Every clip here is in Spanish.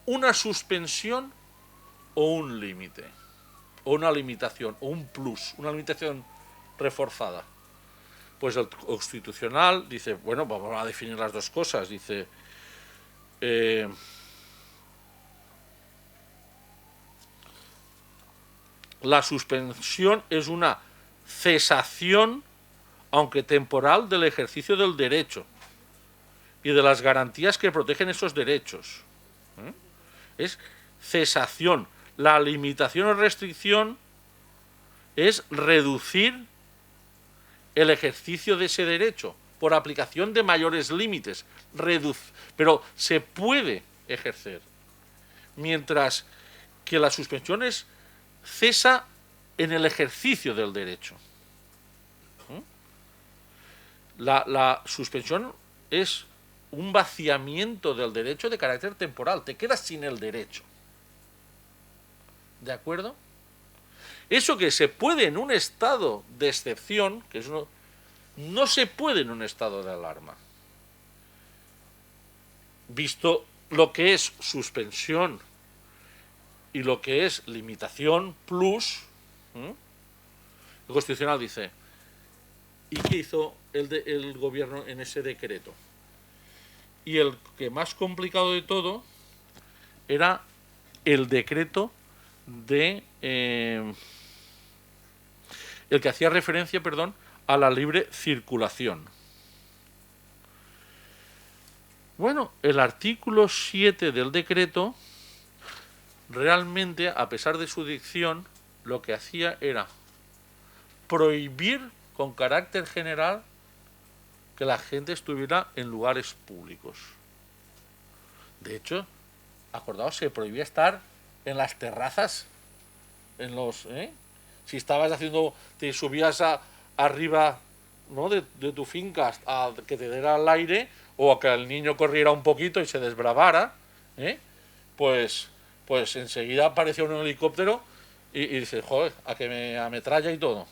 una suspensión o un límite, o una limitación, o un plus, una limitación reforzada. Pues el Constitucional dice, bueno, vamos a definir las dos cosas, dice, la suspensión es una cesación, aunque temporal, del ejercicio del derecho y de las garantías que protegen esos derechos. Es cesación. La limitación o restricción es reducir el ejercicio de ese derecho por aplicación de mayores límites, pero se puede ejercer, mientras que la suspensión cesa en el ejercicio del derecho. La suspensión es un vaciamiento del derecho de carácter temporal, te quedas sin el derecho. ¿De acuerdo? Eso que se puede en un estado de excepción, que es no se puede en un estado de alarma. Visto lo que es suspensión y lo que es limitación plus, el Constitucional dice, ¿y qué hizo el gobierno en ese decreto? Y el que más complicado de todo era el decreto de el que hacía referencia, a la libre circulación. Bueno, el artículo 7 del decreto realmente, a pesar de su dicción, lo que hacía era prohibir con carácter general que la gente estuviera en lugares públicos. De hecho, acordaos, se prohibía estar en las terrazas, si estabas te subías arriba, ¿no?, de tu finca a que te diera el aire, o a que el niño corriera un poquito y se desbravara, pues enseguida aparecía un helicóptero y dices, joder, a que me ametralla y todo.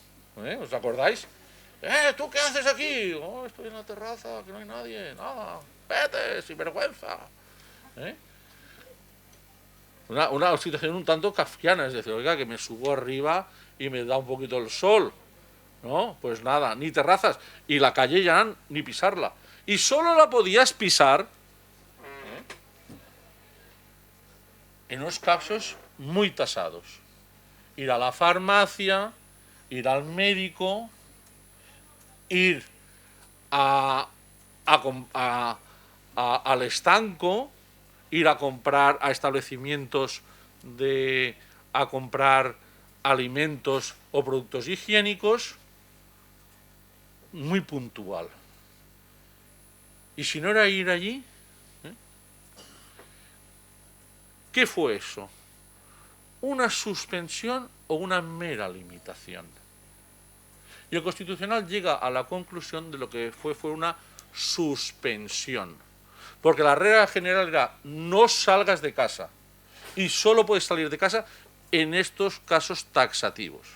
¿Os acordáis? ¿Tú qué haces aquí? Oh, estoy en la terraza, que no hay nadie, nada, vete, sin vergüenza. Una situación un tanto kafkiana, es decir, oiga, que me subo arriba y me da un poquito el sol, ¿no? Pues nada, ni terrazas, y la calle ya ni pisarla. Y solo la podías pisar en unos casos muy tasados. Ir a la farmacia, ir al médico, ir al estanco, ir a comprar a establecimientos a comprar alimentos o productos higiénicos, muy puntual. Y si no era ir allí, ¿qué fue eso? ¿Una suspensión o una mera limitación? Y el Constitucional llega a la conclusión de lo que fue una suspensión. Porque la regla general era no salgas de casa. Y solo puedes salir de casa en estos casos taxativos.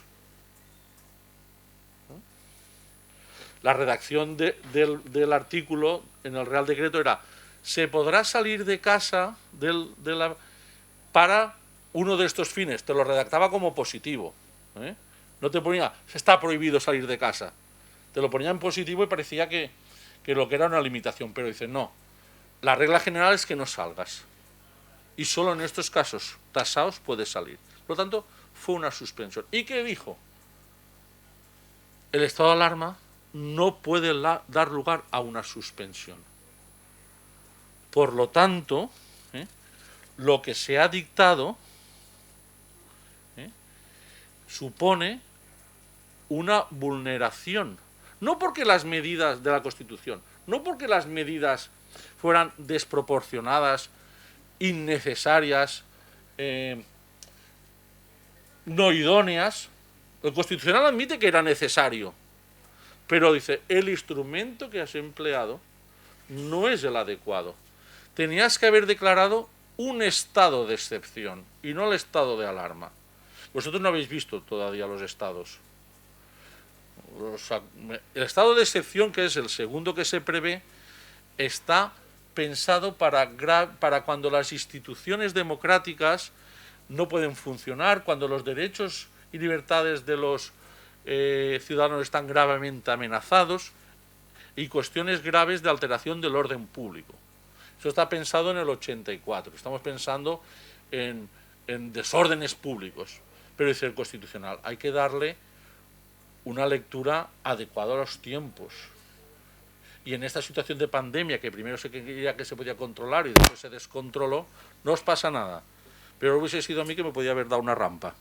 La redacción del artículo en el Real Decreto era: se podrá salir de casa para uno de estos fines. Te lo redactaba como positivo. No te ponía, está prohibido salir de casa. Te lo ponía en positivo y parecía que lo que era una limitación. Pero dice, no, la regla general es que no salgas. Y solo en estos casos tasados puedes salir. Por lo tanto, fue una suspensión. ¿Y qué dijo? El estado de alarma no puede dar lugar a una suspensión. Por lo tanto, lo que se ha dictado supone una vulneración. No porque las medidas de la Constitución, no porque las medidas fueran desproporcionadas, innecesarias, no idóneas. El Constitucional admite que era necesario, pero dice, el instrumento que has empleado no es el adecuado. Tenías que haber declarado un estado de excepción y no el estado de alarma. Vosotros no habéis visto todavía los estados. El estado de excepción, que es el segundo que se prevé, está pensado para cuando las instituciones democráticas no pueden funcionar, cuando los derechos y libertades de los ciudadanos están gravemente amenazados y cuestiones graves de alteración del orden público. Eso está pensado en el 84. Estamos pensando en desórdenes públicos. Pero dice el Constitucional, hay que darle una lectura adecuada a los tiempos. Y en esta situación de pandemia, que primero se creía que se podía controlar y después se descontroló, no os pasa nada. Pero hubiese sido a mí que me podía haber dado una rampa.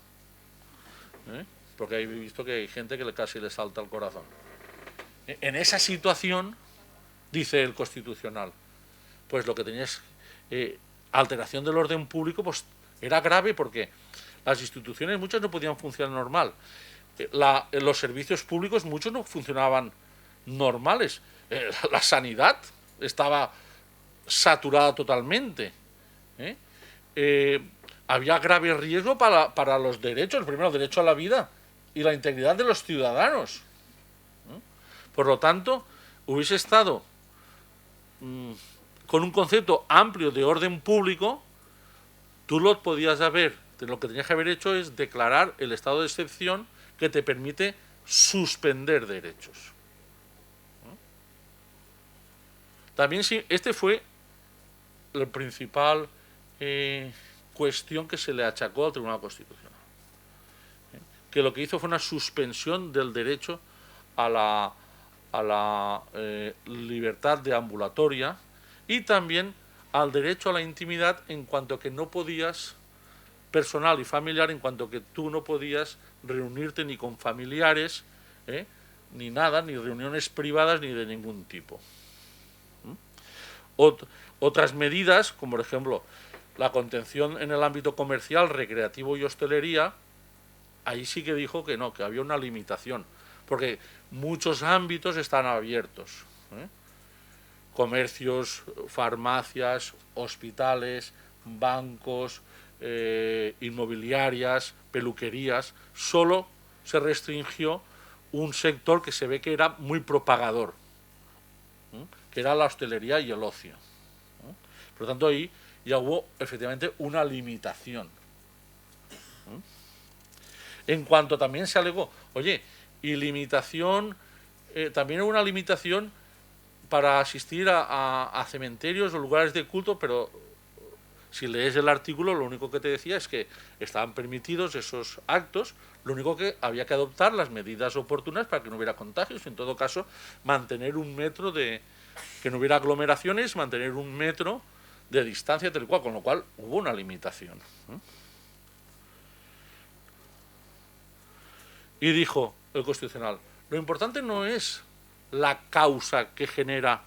Porque he visto que hay gente que casi le salta el corazón. En esa situación, dice el Constitucional, pues lo que tenías, alteración del orden público, pues era grave porque las instituciones muchas no podían funcionar normal. Los servicios públicos muchos no funcionaban normales. La sanidad estaba saturada totalmente. Había grave riesgo para los derechos, primero el derecho a la vida y la integridad de los ciudadanos. Por lo tanto, hubiese estado con un concepto amplio de orden público, tú lo podías haber, lo que tenías que haber hecho es declarar el estado de excepción que te permite suspender derechos. También sí, este fue la principal cuestión que se le achacó al Tribunal Constitucional. Que lo que hizo fue una suspensión del derecho a la libertad deambulatoria y también al derecho a la intimidad en cuanto que no podías, personal y familiar, en cuanto que tú no podías reunirte ni con familiares, ni nada, ni reuniones privadas ni de ningún tipo. Otras medidas, como por ejemplo la contención en el ámbito comercial, recreativo y hostelería, ahí sí que dijo que no, que había una limitación, porque muchos ámbitos están abiertos. Comercios, farmacias, hospitales, bancos, inmobiliarias, peluquerías. Solo se restringió un sector que se ve que era muy propagador, que era la hostelería y el ocio. Por lo tanto, ahí ya hubo efectivamente una limitación. En cuanto también se alegó, oye, y limitación, también hubo una limitación para asistir a cementerios o lugares de culto, pero si lees el artículo, lo único que te decía es que estaban permitidos esos actos, lo único que había que adoptar las medidas oportunas para que no hubiera contagios, en todo caso, mantener un metro de, que no hubiera aglomeraciones, mantener un metro de distancia, tal cual, con lo cual hubo una limitación. Y dijo el Constitucional, lo importante no es la causa que genera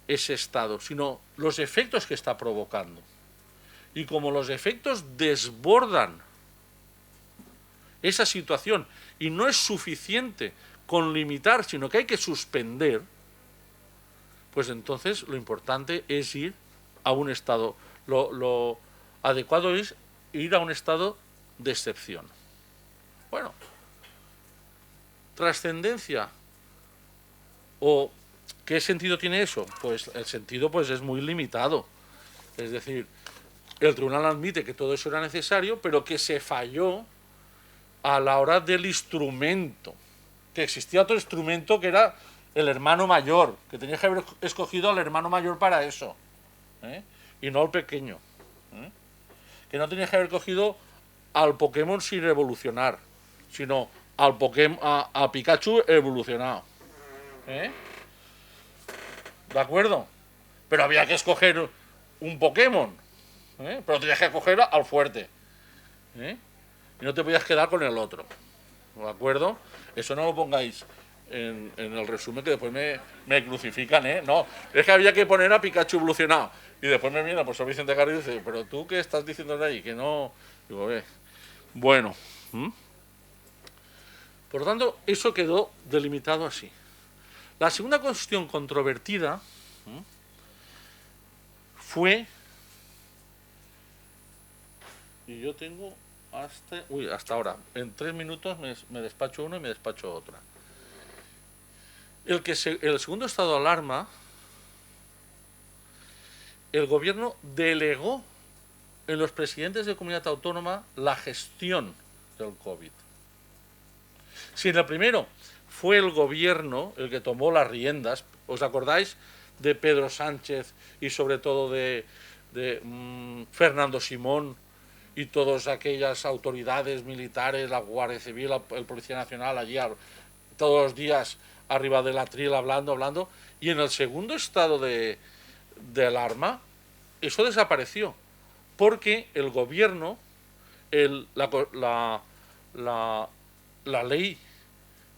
ese estado, sino los efectos que está provocando. Y como los efectos desbordan esa situación y no es suficiente con limitar, sino que hay que suspender, pues entonces lo importante es ir a un estado, lo adecuado es ir a un estado de excepción. Bueno, trascendencia, o ¿qué sentido tiene eso? Pues el sentido pues es muy limitado. Es decir, el tribunal admite que todo eso era necesario, pero que se falló a la hora del instrumento, que existía otro instrumento que era el hermano mayor, que tenía que haber escogido al hermano mayor para eso, y no al pequeño, que no tenía que haber cogido al Pokémon sin evolucionar, sino al Pokémon, a Pikachu evolucionado. ¿De acuerdo? Pero había que escoger un Pokémon, pero tenías que coger al fuerte, y no te podías quedar con el otro. ¿De acuerdo? Eso no lo pongáis en el resumen, que después me crucifican, No, es que había que poner a Pikachu evolucionado. Y después me viene el profesor Vicente Garrido y dice, pero tú qué estás diciendo de ahí, que no. Digo, bueno. Por lo tanto, eso quedó delimitado así. La segunda cuestión controvertida fue, y yo tengo hasta ahora, en 3 minutos me despacho uno y me despacho otra. El segundo estado de alarma el gobierno delegó en los presidentes de comunidad autónoma la gestión del COVID. Si en el primero fue el gobierno el que tomó las riendas, ¿os acordáis de Pedro Sánchez y sobre todo de Fernando Simón y todas aquellas autoridades militares, la Guardia Civil, el Policía Nacional, allí todos los días arriba del atril hablando, y en el segundo estado de alarma eso desapareció, porque el gobierno, la ley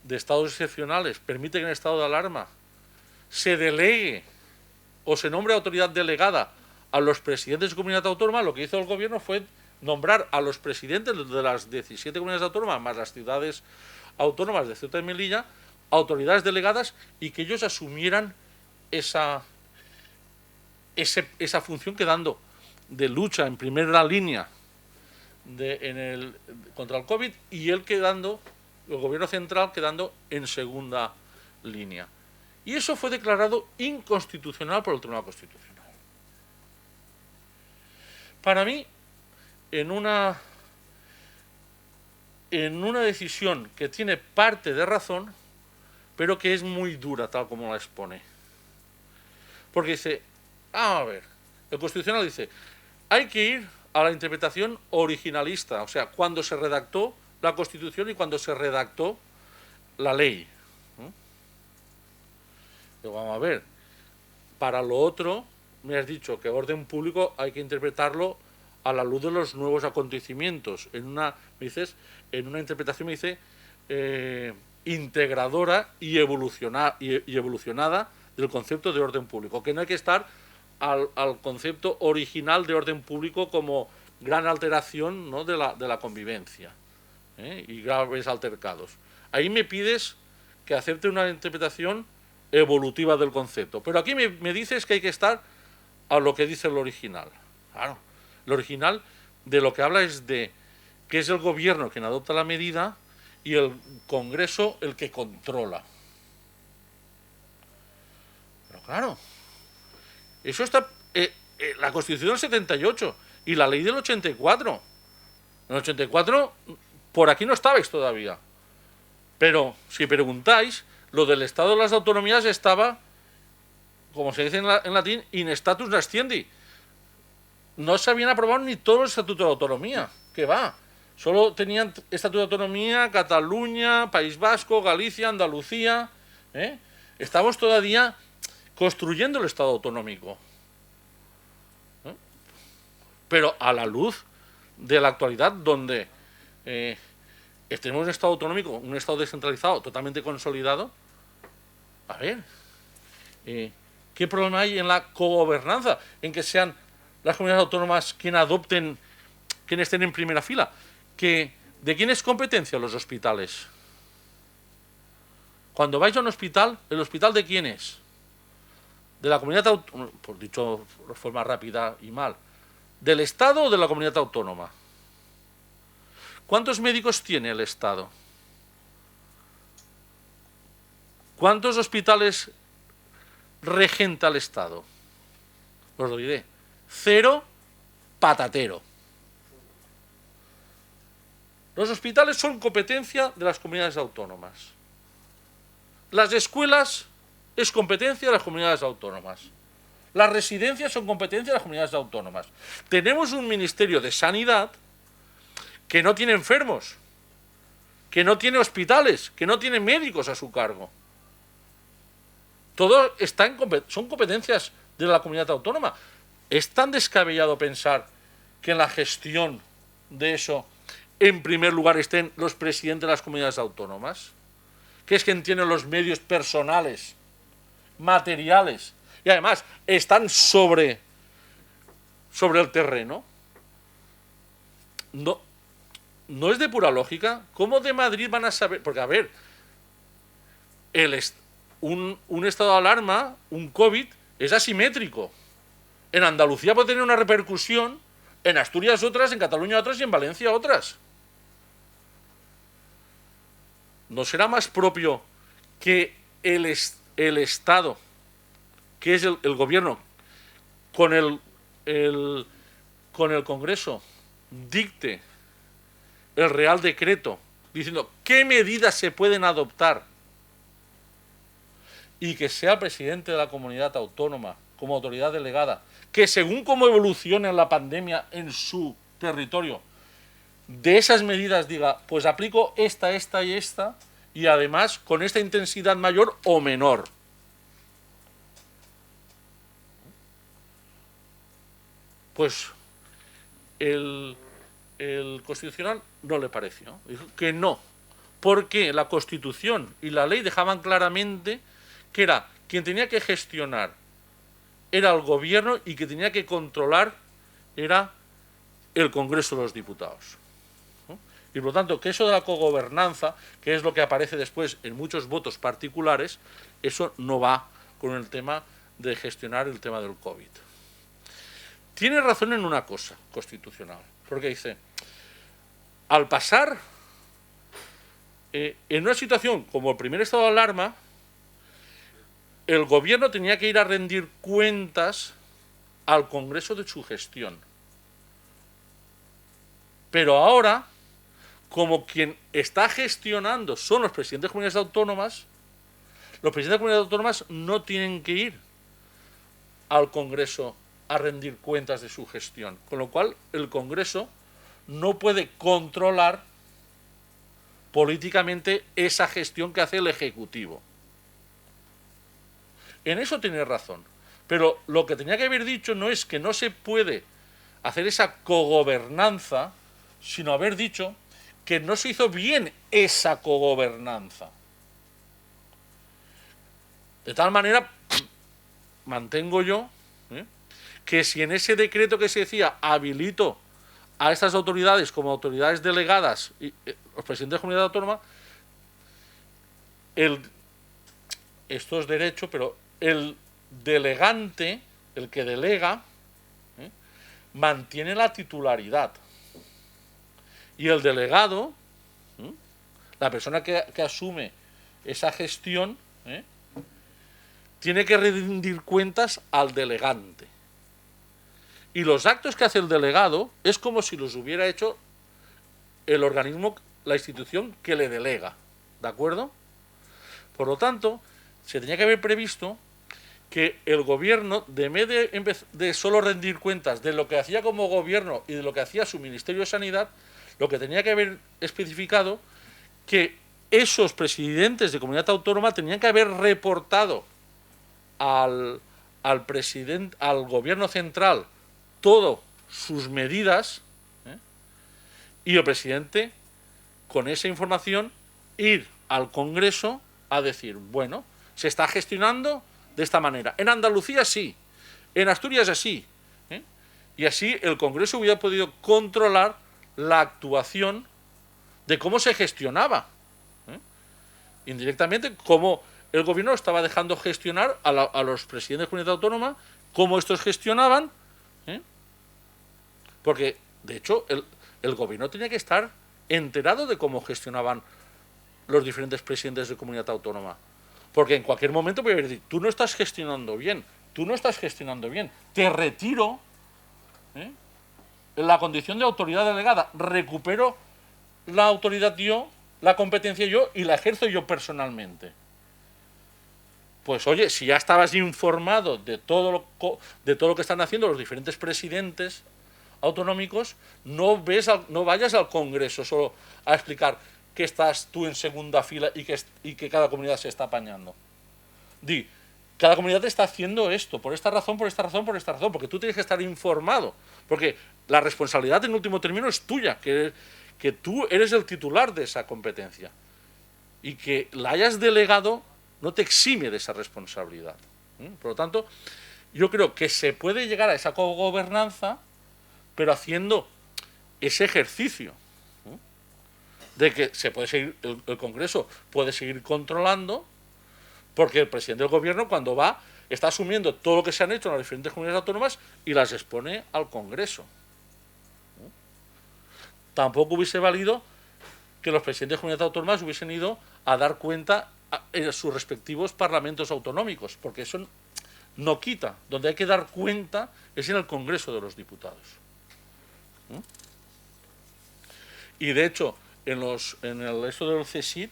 de estados excepcionales permite que en estado de alarma se delegue o se nombre autoridad delegada a los presidentes de comunidad autónoma. Lo que hizo el gobierno fue nombrar a los presidentes de las 17 comunidades autónomas, más las ciudades autónomas de Ceuta y Melilla, autoridades delegadas, y que ellos asumieran esa función, quedando de lucha en primera línea contra el COVID, y el gobierno central quedando en segunda línea. Y eso fue declarado inconstitucional por el Tribunal Constitucional. Para mí, en una decisión que tiene parte de razón, pero que es muy dura tal como la expone. Porque dice, a ver, el Constitucional dice, hay que ir a la interpretación originalista, o sea, cuando se redactó la Constitución y cuando se redactó la ley. Pero vamos a ver, para lo otro, me has dicho que orden público hay que interpretarlo a la luz de los nuevos acontecimientos. En una interpretación me dice integradora y evolucionada del concepto de orden público, que no hay que estar al concepto original de orden público como gran alteración, ¿no?, de la convivencia, y graves altercados. Ahí me pides que acepte una interpretación evolutiva del concepto, pero aquí me dices que hay que estar a lo que dice el original. Claro, el original de lo que habla es de que es el gobierno quien adopta la medida y el Congreso el que controla. Pero claro, eso está la Constitución del 78 y la ley del 84. En el 84 por aquí no estabais todavía, pero si preguntáis, lo del Estado de las Autonomías estaba, como se dice en latín, in status nascendi. No se habían aprobado ni todos los estatutos de autonomía. ¿Qué va? Solo tenían estatuto de autonomía Cataluña, País Vasco, Galicia, Andalucía. Estamos todavía construyendo el Estado autonómico. Pero a la luz de la actualidad, donde tenemos un Estado autonómico, un Estado descentralizado, totalmente consolidado, a ver, ¿qué problema hay en la cogobernanza? En que sean las comunidades autónomas quienes estén en primera fila. ¿De quién es competencia los hospitales? Cuando vais a un hospital, ¿el hospital de quién es? ¿De la comunidad autónoma? Por dicho de forma rápida y mal. ¿Del Estado o de la comunidad autónoma? ¿Cuántos médicos tiene el Estado? ¿Cuántos hospitales regenta el Estado? Os lo diré. 0 patatero. Los hospitales son competencia de las comunidades autónomas. Las escuelas es competencia de las comunidades autónomas. Las residencias son competencia de las comunidades autónomas. Tenemos un Ministerio de Sanidad que no tiene enfermos, que no tiene hospitales, que no tiene médicos a su cargo. Todo son competencias de la comunidad autónoma. ¿Es tan descabellado pensar que en la gestión de eso, en primer lugar, estén los presidentes de las comunidades autónomas? Que es quien tiene los medios personales, materiales, y además están sobre el terreno. No es de pura lógica. ¿Cómo de Madrid van a saber? Porque, a ver, un estado de alarma, un COVID, es asimétrico. En Andalucía puede tener una repercusión, en Asturias otras, en Cataluña otras y en Valencia otras. ¿No será más propio que el Estado, que es el gobierno, con con el Congreso dicte el Real Decreto diciendo qué medidas se pueden adoptar y que sea el presidente de la comunidad autónoma como autoridad delegada, que según cómo evolucione la pandemia en su territorio, de esas medidas diga, pues aplico esta, esta y esta, y además con esta intensidad mayor o menor. Pues el Constitucional no le pareció. Dijo que no, porque la Constitución y la ley dejaban claramente que era quien tenía que gestionar era el gobierno y que tenía que controlar era el Congreso de los Diputados. Y por lo tanto, que eso de la cogobernanza, que es lo que aparece después en muchos votos particulares, eso no va con el tema de gestionar el tema del COVID. Tiene razón en una cosa constitucional, porque dice, al pasar en una situación como el primer estado de alarma, el gobierno tenía que ir a rendir cuentas al Congreso de su gestión. Pero ahora, como quien está gestionando son los presidentes de comunidades autónomas, los presidentes de comunidades autónomas no tienen que ir al Congreso a rendir cuentas de su gestión, con lo cual el Congreso no puede controlar políticamente esa gestión que hace el Ejecutivo. En eso tiene razón, pero lo que tenía que haber dicho no es que no se puede hacer esa cogobernanza, sino haber dicho que no se hizo bien esa cogobernanza. De tal manera, mantengo yo, que si en ese decreto que se decía habilito a estas autoridades como autoridades delegadas, y, los presidentes de comunidad autónoma, esto es derecho, pero el delegante, el que delega, mantiene la titularidad. Y el delegado, la persona que asume esa gestión, tiene que rendir cuentas al delegante. Y los actos que hace el delegado es como si los hubiera hecho el organismo, la institución que le delega. ¿De acuerdo? Por lo tanto, se tenía que haber previsto que el gobierno, en vez de solo rendir cuentas de lo que hacía como gobierno y de lo que hacía su Ministerio de Sanidad, lo que tenía que haber especificado que esos presidentes de comunidad autónoma tenían que haber reportado al gobierno central todas sus medidas, y el presidente, con esa información, ir al Congreso a decir, bueno, se está gestionando de esta manera. En Andalucía sí, en Asturias así. Y así el Congreso hubiera podido controlar la actuación de cómo se gestionaba. Indirectamente, cómo el gobierno estaba dejando gestionar a los presidentes de comunidad autónoma, cómo estos gestionaban, porque, de hecho, el gobierno tenía que estar enterado de cómo gestionaban los diferentes presidentes de comunidad autónoma. Porque en cualquier momento puede decir, tú no estás gestionando bien, te retiro la condición de autoridad delegada, recupero la autoridad yo, la competencia yo y la ejerzo yo personalmente. Pues oye, si ya estabas informado de todo lo que están haciendo los diferentes presidentes autonómicos, no vayas al Congreso solo a explicar que estás tú en segunda fila y que cada comunidad se está apañando. Cada comunidad está haciendo esto, por esta razón, porque tú tienes que estar informado, porque la responsabilidad en último término es tuya, que tú eres el titular de esa competencia. Y que la hayas delegado no te exime de esa responsabilidad. Por lo tanto, yo creo que se puede llegar a esa cogobernanza, pero haciendo ese ejercicio de que se puede seguir, el Congreso puede seguir controlando, porque el presidente del gobierno cuando va está asumiendo todo lo que se han hecho en las diferentes comunidades autónomas y las expone al Congreso. Tampoco hubiese valido que los presidentes de comunidades autónomas hubiesen ido a dar cuenta en sus respectivos parlamentos autonómicos, porque eso no quita. Donde hay que dar cuenta es en el Congreso de los Diputados. Y de hecho, en esto del CSIC,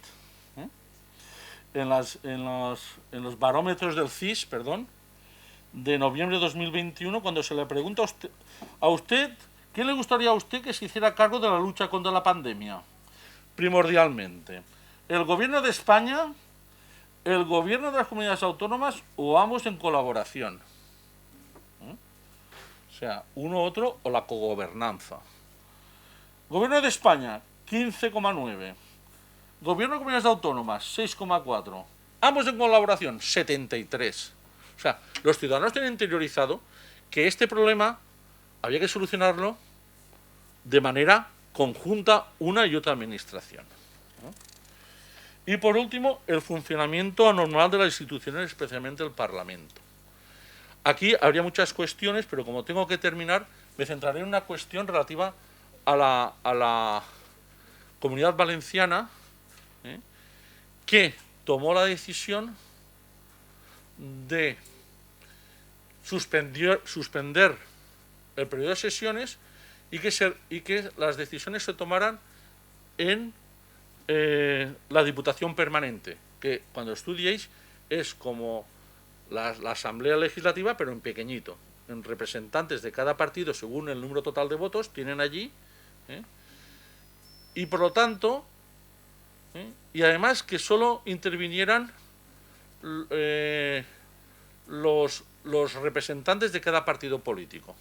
en los barómetros del CIS, perdón, de noviembre de 2021, cuando se le pregunta a usted, ¿quién le gustaría a usted que se hiciera cargo de la lucha contra la pandemia? Primordialmente, ¿el gobierno de España, el gobierno de las comunidades autónomas o ambos en colaboración? O sea, uno u otro o la cogobernanza. Gobierno de España, 15,9. Gobierno de comunidades autónomas, 6,4. Ambos en colaboración, 73. O sea, los ciudadanos tienen interiorizado que este problema había que solucionarlo de manera conjunta una y otra administración. Y por último, el funcionamiento anormal de las instituciones, especialmente el Parlamento. Aquí habría muchas cuestiones, pero como tengo que terminar, me centraré en una cuestión relativa a la Comunidad Valenciana, que tomó la decisión de suspender el periodo de sesiones y que las decisiones se tomaran en la Diputación Permanente, que cuando estudiéis es como la Asamblea Legislativa, pero en pequeñito, en representantes de cada partido según el número total de votos tienen allí, y por lo tanto, y además que solo intervinieran los representantes de cada partido político.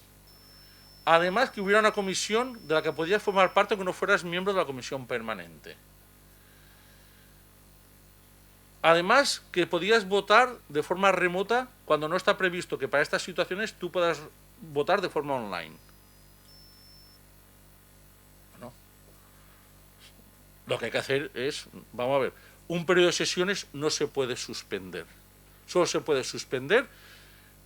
Además que hubiera una comisión de la que podías formar parte aunque no fueras miembro de la comisión permanente. Además que podías votar de forma remota cuando no está previsto que para estas situaciones tú puedas votar de forma online. Bueno, lo que hay que hacer es, vamos a ver, un periodo de sesiones no se puede suspender. Solo se puede suspender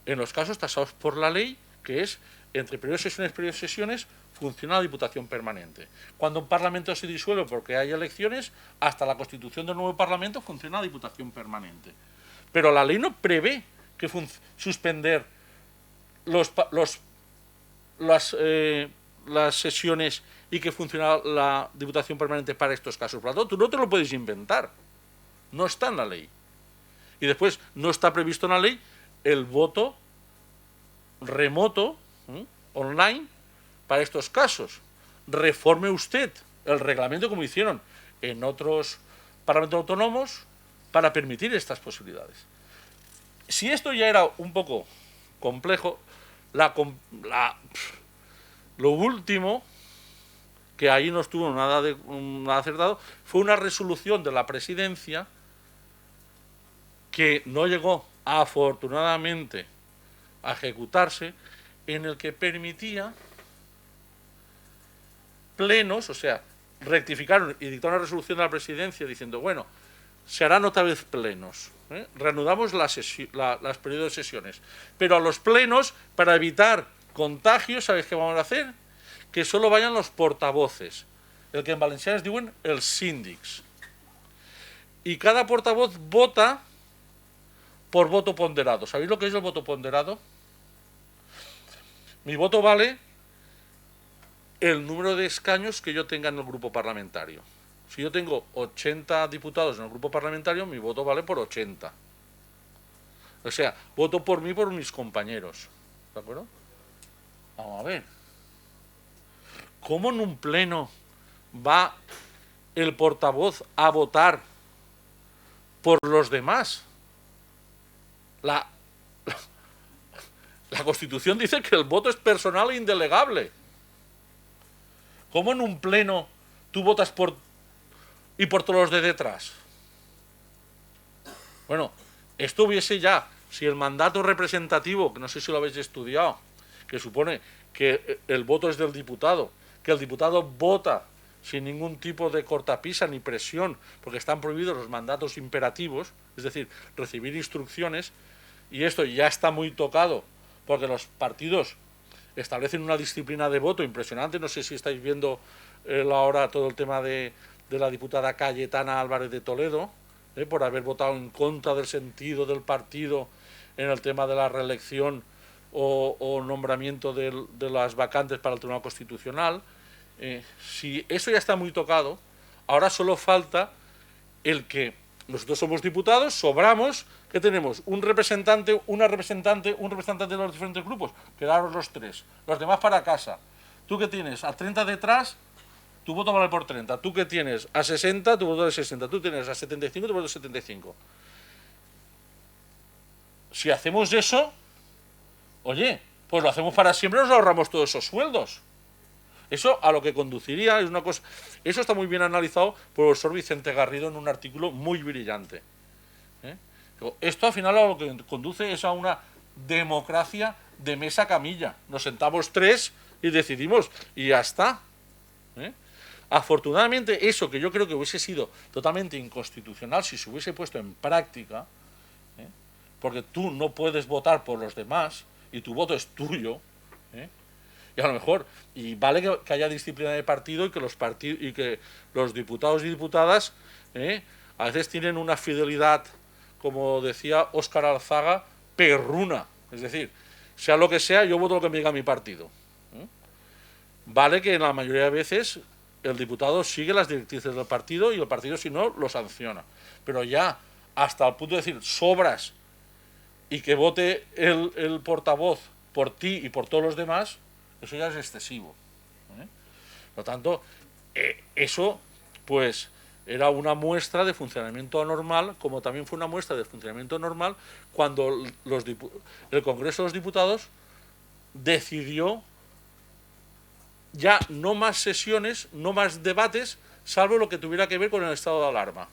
en los casos tasados por la ley, que es entre periodo de sesiones, funciona la Diputación Permanente. Cuando un Parlamento se disuelve porque hay elecciones, hasta la constitución del nuevo Parlamento funciona la Diputación Permanente. Pero la ley no prevé que suspender las sesiones y que funcione la Diputación Permanente para estos casos. Por lo tanto, tú no te lo puedes inventar. No está en la ley. Y después no está previsto en la ley el voto remoto, online, para estos casos. Reforme usted el reglamento como hicieron en otros parlamentos autónomos para permitir estas posibilidades. Si esto ya era un poco complejo, lo último, que ahí no estuvo nada acertado, fue una resolución de la presidencia que no llegó afortunadamente a ejecutarse, en el que permitía plenos, o sea, rectificaron y dictaron una resolución de la presidencia diciendo, bueno, se harán otra vez plenos, reanudamos los periodos de sesiones, pero a los plenos, para evitar contagios, ¿sabéis qué vamos a hacer? Que solo vayan los portavoces, el que en valenciano es diuen els síndics, y cada portavoz vota por voto ponderado. ¿Sabéis lo que es el voto ponderado? Mi voto vale el número de escaños que yo tenga en el grupo parlamentario. Si yo tengo 80 diputados en el grupo parlamentario, mi voto vale por 80. O sea, voto por mí, por mis compañeros. ¿De acuerdo? Vamos a ver. ¿Cómo en un pleno va el portavoz a votar por los demás? La Constitución dice que el voto es personal e indelegable. ¿Cómo en un pleno tú votas por todos los de detrás? Bueno, esto hubiese ya, si el mandato representativo, que no sé si lo habéis estudiado, que supone que el voto es del diputado, que el diputado vota sin ningún tipo de cortapisa ni presión, porque están prohibidos los mandatos imperativos, es decir, recibir instrucciones, y esto ya está muy tocado, porque los partidos establecen una disciplina de voto impresionante. No sé si estáis viendo ahora todo el tema de la diputada Cayetana Álvarez de Toledo, por haber votado en contra del sentido del partido en el tema de la reelección o nombramiento de las vacantes para el Tribunal Constitucional. Si eso ya está muy tocado, ahora solo falta el que nosotros somos diputados, sobramos, que tenemos un representante de los diferentes grupos, quedaros los 3, los demás para casa. Tú que tienes a 30 detrás, tu voto vale por 30. Tú que tienes a 60, tu voto vale 60. Tú tienes a 75, tu voto vale 75. Si hacemos eso, oye, pues lo hacemos para siempre, nos ahorramos todos esos sueldos. Eso a lo que conduciría es una cosa. Eso está muy bien analizado por el profesor Vicente Garrido en un artículo muy brillante. Esto al final a lo que conduce es a una democracia de mesa camilla. Nos sentamos 3 y decidimos y ya está. Afortunadamente eso que yo creo que hubiese sido totalmente inconstitucional si se hubiese puesto en práctica, porque tú no puedes votar por los demás y tu voto es tuyo, y a lo mejor, y vale que haya disciplina de partido y que los diputados y diputadas a veces tienen una fidelidad, como decía Óscar Alzaga, perruna. Es decir, sea lo que sea, yo voto lo que me diga mi partido. Vale que en la mayoría de veces el diputado sigue las directrices del partido y el partido, si no, lo sanciona. Pero ya hasta el punto de decir sobras y que vote el portavoz por ti y por todos los demás, eso ya es excesivo. Por lo tanto, eso pues era una muestra de funcionamiento anormal, como también fue una muestra de funcionamiento normal cuando el Congreso de los Diputados decidió ya no más sesiones, no más debates, salvo lo que tuviera que ver con el estado de alarma.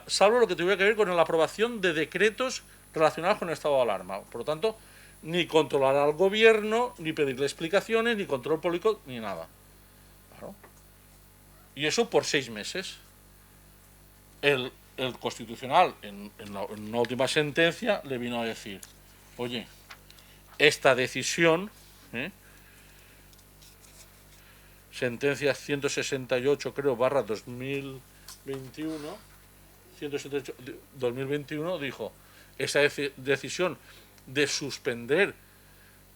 Salvo lo que tuviera que ver con la aprobación de decretos relacionados con el estado de alarma. Por lo tanto, ni controlar al gobierno, ni pedirle explicaciones, ni control político, ni nada. Claro. Y eso por 6 meses. El Constitucional, en una última sentencia, le vino a decir, oye, esta decisión, sentencia 168, creo, / 2021, 2021, dijo, esa decisión de suspender,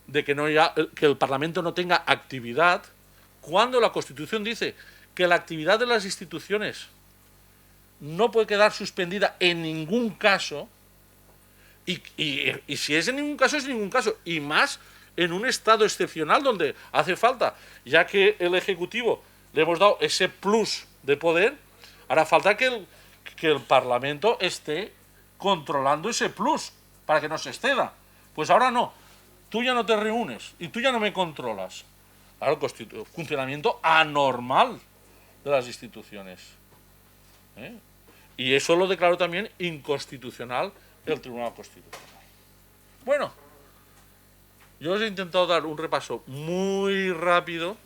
de que el Parlamento no tenga actividad, cuando la Constitución dice que la actividad de las instituciones no puede quedar suspendida en ningún caso, y si es en ningún caso, es en ningún caso, y más en un estado excepcional donde hace falta, ya que el Ejecutivo le hemos dado ese plus de poder, hará falta que el Parlamento esté controlando ese plus para que no se exceda. Pues ahora no, tú ya no te reúnes y tú ya no me controlas. Claro, funcionamiento anormal de las instituciones. Y eso lo declaró también inconstitucional el Tribunal Constitucional. Bueno, yo os he intentado dar un repaso muy rápido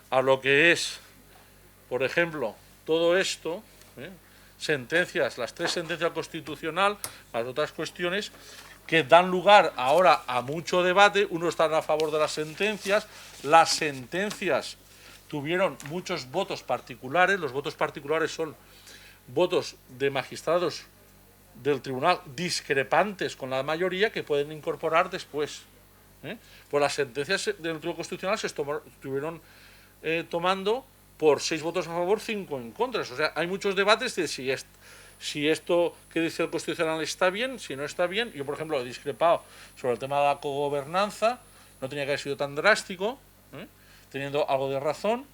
a lo que es, por ejemplo, todo esto, sentencias, las 3 sentencias constitucionales, las otras cuestiones que dan lugar ahora a mucho debate. Unos están a favor de las sentencias tuvieron muchos votos particulares. Los votos particulares son votos de magistrados del tribunal discrepantes con la mayoría que pueden incorporar después. Pues las sentencias del Tribunal Constitucional se estuvieron tomando por 6 votos a favor, 5 en contra. O sea, hay muchos debates de si esto que dice el Constitucional está bien, si no está bien. Yo, por ejemplo, he discrepado sobre el tema de la cogobernanza, no tenía que haber sido tan drástico, teniendo algo de razón.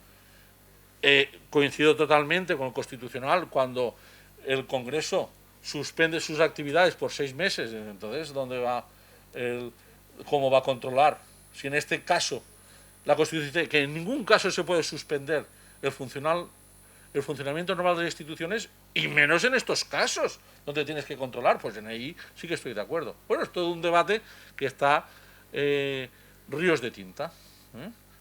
Coincido totalmente con el Constitucional cuando el Congreso suspende sus actividades por 6 meses, entonces ¿cómo va a controlar? Si en este caso la Constitución dice que en ningún caso se puede suspender el funcionamiento normal de las instituciones, y menos en estos casos donde tienes que controlar, pues en ahí sí que estoy de acuerdo. Bueno, es todo un debate que está ríos de tinta.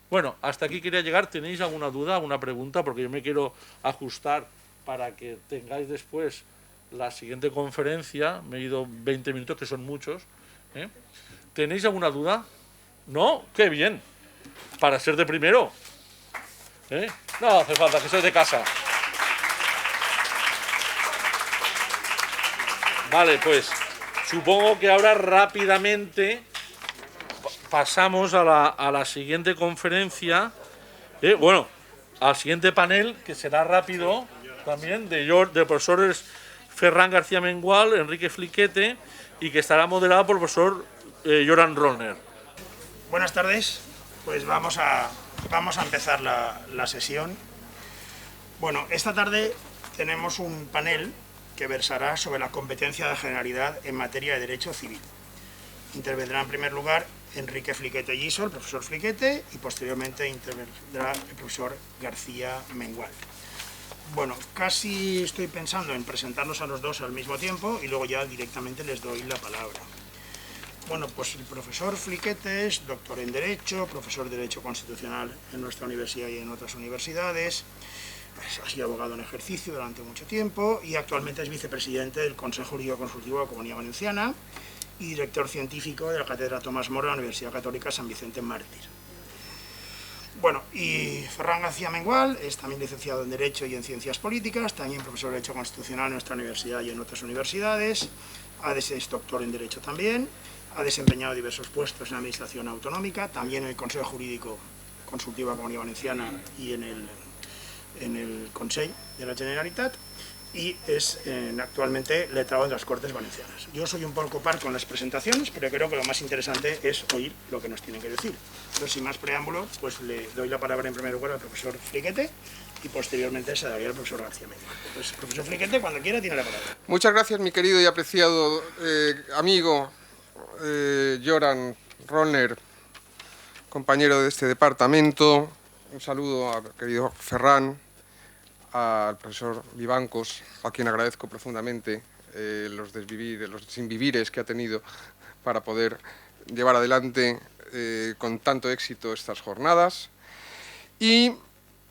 Bueno, hasta aquí quería llegar. ¿Tenéis alguna duda, alguna pregunta? Porque yo me quiero ajustar para que tengáis después la siguiente conferencia. Me he ido 20 minutos, que son muchos. ¿Tenéis alguna duda? ¿No? ¡Qué bien! Para ser de primero. No hace falta, que soy de casa. Vale, pues supongo que ahora rápidamente pasamos a la siguiente conferencia, bueno, al siguiente panel, que será rápido también, de profesores Ferran García Mengual, Enrique Fliquete, y que estará moderado por el profesor Joran Rollner. Buenas tardes, pues vamos a empezar la sesión. Bueno, esta tarde tenemos un panel que versará sobre la competencia de Generalidad en materia de derecho civil. Intervendrá en primer lugar Enrique Fliquete Giso, el profesor Fliquete, y posteriormente intervendrá el profesor García Mengual. Bueno, casi estoy pensando en presentarlos a los dos al mismo tiempo y luego ya directamente les doy la palabra. Bueno, pues el profesor Fliquete es doctor en Derecho, profesor de Derecho Constitucional en nuestra universidad y en otras universidades. Ha sido abogado en ejercicio durante mucho tiempo y actualmente es vicepresidente del Consejo Jurídico Consultivo de la Comunidad Valenciana y director científico de la Cátedra Tomás Moro de la Universidad Católica San Vicente Mártir. Bueno, y Ferran García Mengual es también licenciado en Derecho y en Ciencias Políticas, también profesor de Derecho Constitucional en nuestra universidad y en otras universidades, es doctor en Derecho también, ha desempeñado diversos puestos en la Administración Autonómica, también en el Consejo Jurídico Consultivo de la Comunidad Valenciana y en el Consell de la Generalitat, y es actualmente letrado de las Cortes Valencianas. Yo soy un poco par con las presentaciones, pero creo que lo más interesante es oír lo que nos tienen que decir. Entonces, sin más preámbulo, pues le doy la palabra en primer lugar al profesor Fliquete y posteriormente se daría al profesor García Mengual. Pues, profesor Fliquete, cuando quiera, tiene la palabra. Muchas gracias, mi querido y apreciado amigo Joran Rollner, compañero de este departamento. Un saludo al querido Ferran, al profesor Vivancos, a quien agradezco profundamente los sinvivires que ha tenido para poder llevar adelante con tanto éxito estas jornadas. Y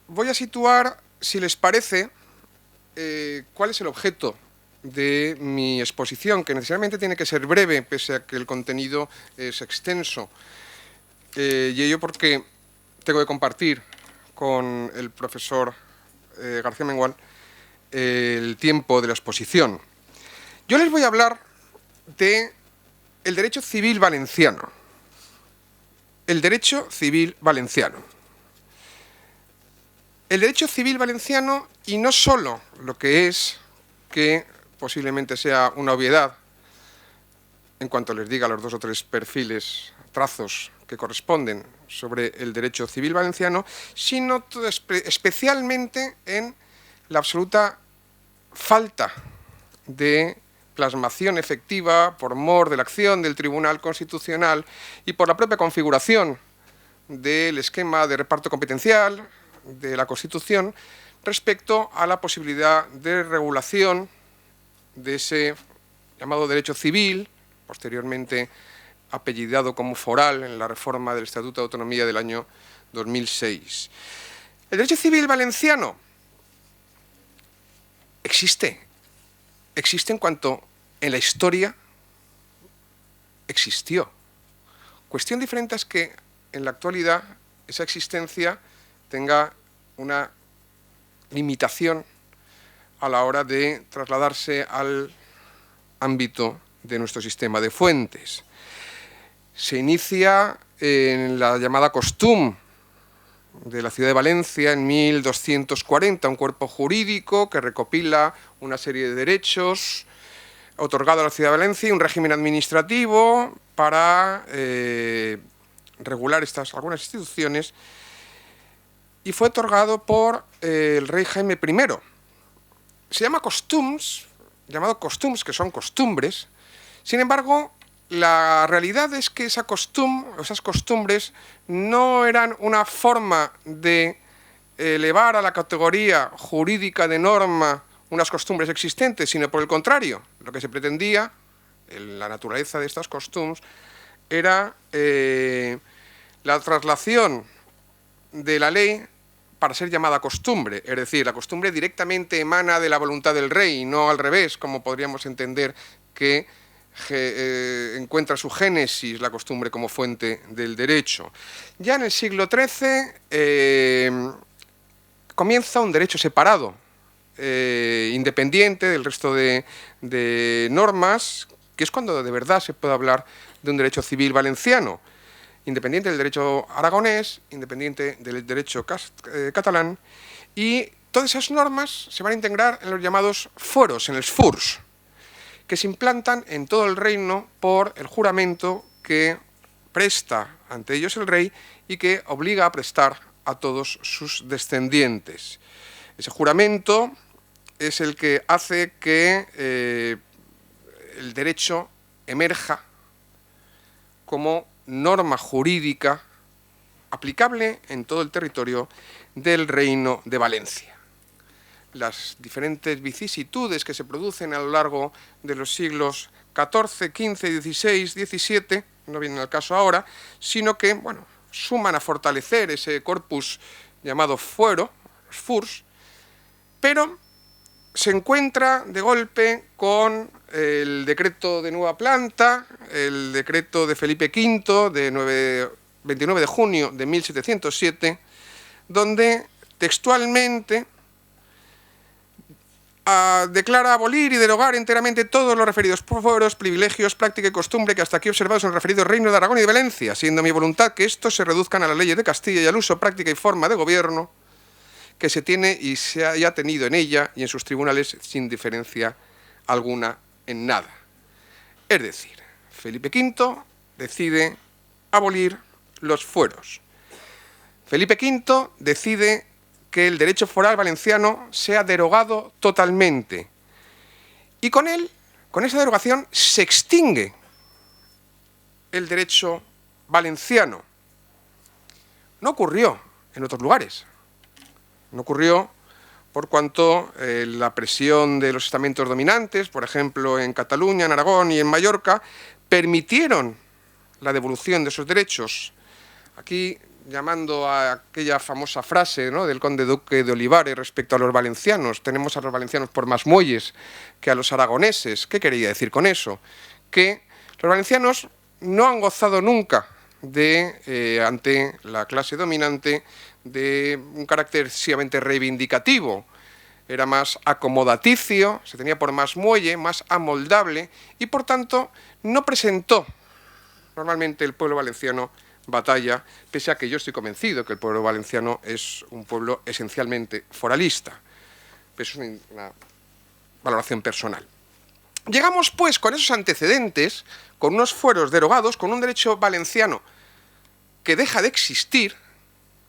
voy a situar, si les parece, cuál es el objeto de mi exposición, que necesariamente tiene que ser breve, pese a que el contenido es extenso. Y ello porque tengo que compartir con el profesor García Mengual el tiempo de la exposición. Yo les voy a hablar del derecho civil valenciano. El derecho civil valenciano. El derecho civil valenciano, y no solo lo que es, que posiblemente sea una obviedad, en cuanto les diga los 2 o 3 perfiles, trazos que corresponden sobre el derecho civil valenciano, sino especialmente en la absoluta falta de plasmación efectiva por mor de la acción del Tribunal Constitucional y por la propia configuración del esquema de reparto competencial de la Constitución respecto a la posibilidad de regulación de ese llamado derecho civil, posteriormente apellidado como foral en la reforma del Estatuto de Autonomía del año 2006. El derecho civil valenciano existe en cuanto en la historia existió. Cuestión diferente es que en la actualidad esa existencia tenga una limitación a la hora de trasladarse al ámbito de nuestro sistema de fuentes. Se inicia en la llamada Costum de la ciudad de Valencia en 1240, un cuerpo jurídico que recopila una serie de derechos otorgado a la ciudad de Valencia y un régimen administrativo para regular algunas instituciones, y fue otorgado por el rey Jaime I. Se llama llamado costums, que son costumbres. Sin embargo, la realidad es que esas costumbres no eran una forma de elevar a la categoría jurídica de norma unas costumbres existentes, sino por el contrario, lo que se pretendía, la naturaleza de estas costumbres, era la traslación de la ley para ser llamada costumbre, es decir, la costumbre directamente emana de la voluntad del rey, y no al revés, como podríamos entender que encuentra su génesis la costumbre como fuente del derecho. Ya en el siglo XIII comienza un derecho separado independiente del resto de normas, que es cuando de verdad se puede hablar de un derecho civil valenciano, independiente del derecho aragonés, independiente del derecho catalán, y todas esas normas se van a integrar en los llamados fueros, en los FURs, que se implantan en todo el reino por el juramento que presta ante ellos el rey y que obliga a prestar a todos sus descendientes. Ese juramento es el que hace que el derecho emerja como norma jurídica aplicable en todo el territorio del Reino de Valencia. Las diferentes vicisitudes que se producen a lo largo de los siglos XIV, XV, XVI, XVII, no vienen al caso ahora, sino que, bueno, suman a fortalecer ese corpus llamado fuero, los FURs, pero se encuentra de golpe con el decreto de nueva planta, el decreto de Felipe V de 29 de junio de 1707, donde textualmente declara abolir y derogar enteramente todos los referidos fueros, privilegios, práctica y costumbre que hasta aquí observados en el referido Reino de Aragón y de Valencia, siendo mi voluntad que estos se reduzcan a las leyes de Castilla y al uso, práctica y forma de gobierno que se tiene y se haya tenido en ella y en sus tribunales sin diferencia alguna en nada. Es decir, Felipe V decide abolir los fueros. Felipe V decide que el derecho foral valenciano sea derogado totalmente. Y con él, con esa derogación, se extingue el derecho valenciano. No ocurrió en otros lugares. No ocurrió por cuanto la presión de los estamentos dominantes, por ejemplo en Cataluña, en Aragón y en Mallorca, permitieron la devolución de esos derechos. Aquí, llamando a aquella famosa frase, ¿no?, del conde duque de Olivares respecto a los valencianos, tenemos a los valencianos por más muelles que a los aragoneses. ¿Qué quería decir con eso? Que los valencianos no han gozado nunca ante la clase dominante de un carácter excesivamente reivindicativo. Era más acomodaticio, se tenía por más muelle, más amoldable y por tanto no presentó normalmente el pueblo valenciano batalla, pese a que yo estoy convencido que el pueblo valenciano es un pueblo esencialmente foralista. Eso es una valoración personal. Llegamos, pues, con esos antecedentes, con unos fueros derogados, con un derecho valenciano que deja de existir,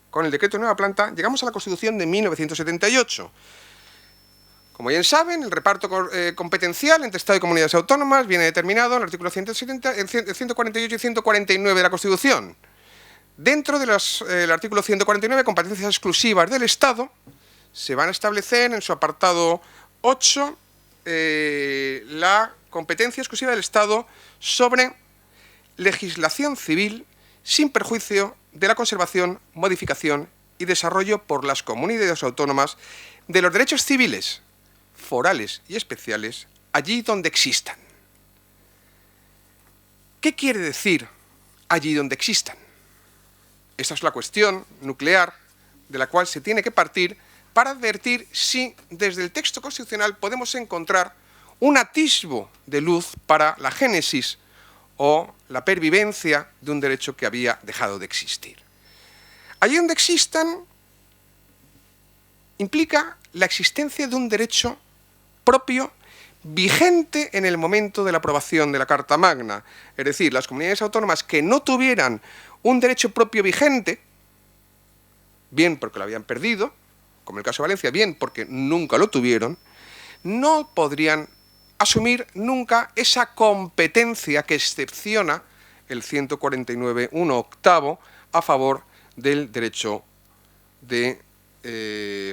con el decreto de nueva planta, llegamos a la Constitución de 1978. Como bien saben, el reparto competencial entre Estado y comunidades autónomas viene determinado en el artículo 148 y 149 de la Constitución. Dentro del artículo 149, competencias exclusivas del Estado, se van a establecer en su apartado 8 la competencia exclusiva del Estado sobre legislación civil sin perjuicio de la conservación, modificación y desarrollo por las comunidades autónomas de los derechos civiles, forales y especiales allí donde existan. ¿Qué quiere decir allí donde existan? Esta es la cuestión nuclear de la cual se tiene que partir para advertir si desde el texto constitucional podemos encontrar un atisbo de luz para la génesis o la pervivencia de un derecho que había dejado de existir. Allí donde existan implica la existencia de un derecho propio vigente en el momento de la aprobación de la Carta Magna. Es decir, las comunidades autónomas que no tuvieran un derecho propio vigente, bien porque lo habían perdido, como el caso de Valencia, bien porque nunca lo tuvieron, no podrían asumir nunca esa competencia que excepciona el 149.1 a favor del derecho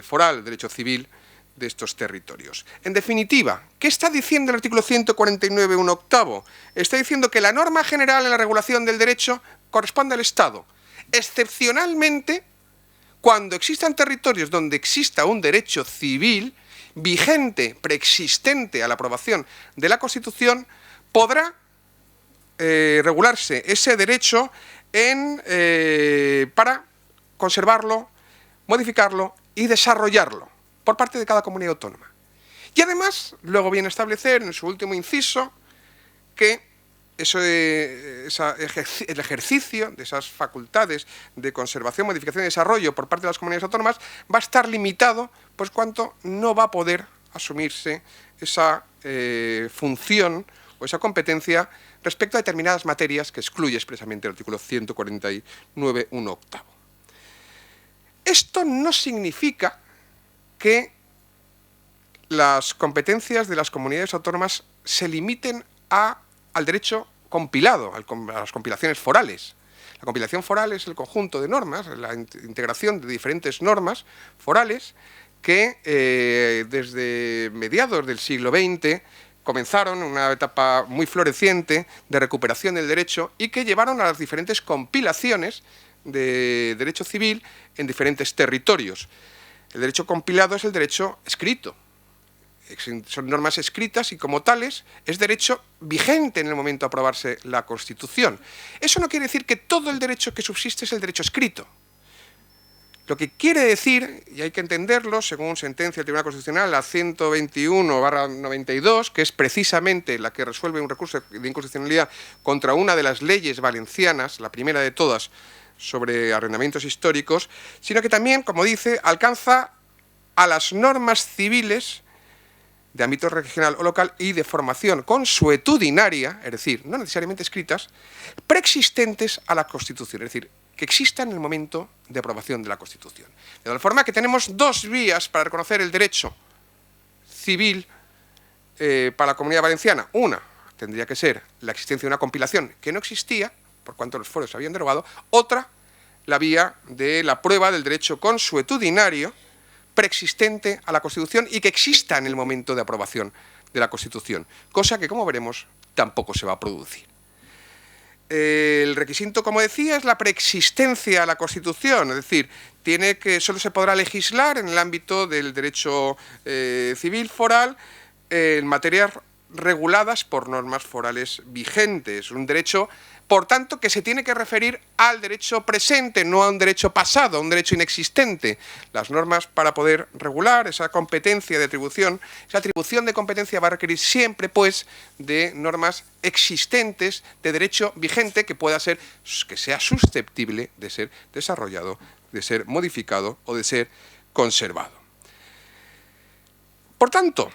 foral, derecho civil de estos territorios. En definitiva, ¿qué está diciendo el artículo 149.1 Está diciendo que la norma general en la regulación del derecho corresponde al Estado, excepcionalmente cuando existan territorios donde exista un derecho civil vigente, preexistente a la aprobación de la Constitución, podrá regularse ese derecho para conservarlo, modificarlo y desarrollarlo. por parte de cada comunidad autónoma. Y además, luego viene a establecer en su último inciso que el ejercicio de esas facultades de conservación, modificación y desarrollo por parte de las comunidades autónomas va a estar limitado, pues cuanto no va a poder asumirse esa función o esa competencia respecto a determinadas materias que excluye expresamente el artículo 149.1 octavo. Esto no significa que las competencias de las comunidades autónomas se limiten al derecho compilado, a las compilaciones forales. La compilación foral es el conjunto de normas, la integración de diferentes normas forales que desde mediados del siglo XX comenzaron una etapa muy floreciente de recuperación del derecho y que llevaron a las diferentes compilaciones de derecho civil en diferentes territorios. El derecho compilado es el derecho escrito. Son normas escritas y como tales es derecho vigente en el momento de aprobarse la Constitución. Eso no quiere decir que todo el derecho que subsiste es el derecho escrito. Lo que quiere decir, y hay que entenderlo según sentencia del Tribunal Constitucional, la 121/92, que es precisamente la que resuelve un recurso de inconstitucionalidad contra una de las leyes valencianas, la primera de todas, sobre arrendamientos históricos, sino que también, como dice, alcanza a las normas civiles de ámbito regional o local y de formación consuetudinaria, es decir, no necesariamente escritas, preexistentes a la Constitución, es decir, que existan en el momento de aprobación de la Constitución. De tal forma que tenemos dos vías para reconocer el derecho civil para la Comunidad Valenciana. Una tendría que ser la existencia de una compilación que no existía, por cuanto los fueros se habían derogado. Otra, la vía de la prueba del derecho consuetudinario preexistente a la Constitución y que exista en el momento de aprobación de la Constitución, cosa que, como veremos, tampoco se va a producir. El requisito, como decía, es la preexistencia a la Constitución, es decir, solo se podrá legislar en el ámbito del derecho civil foral en materias reguladas por normas forales vigentes, un derecho, por tanto, que se tiene que referir al derecho presente, no a un derecho pasado, a un derecho inexistente. Las normas para poder regular esa competencia de atribución, esa atribución de competencia va a requerir siempre, pues, de normas existentes de derecho vigente que sea susceptible de ser desarrollado, de ser modificado o de ser conservado. Por tanto,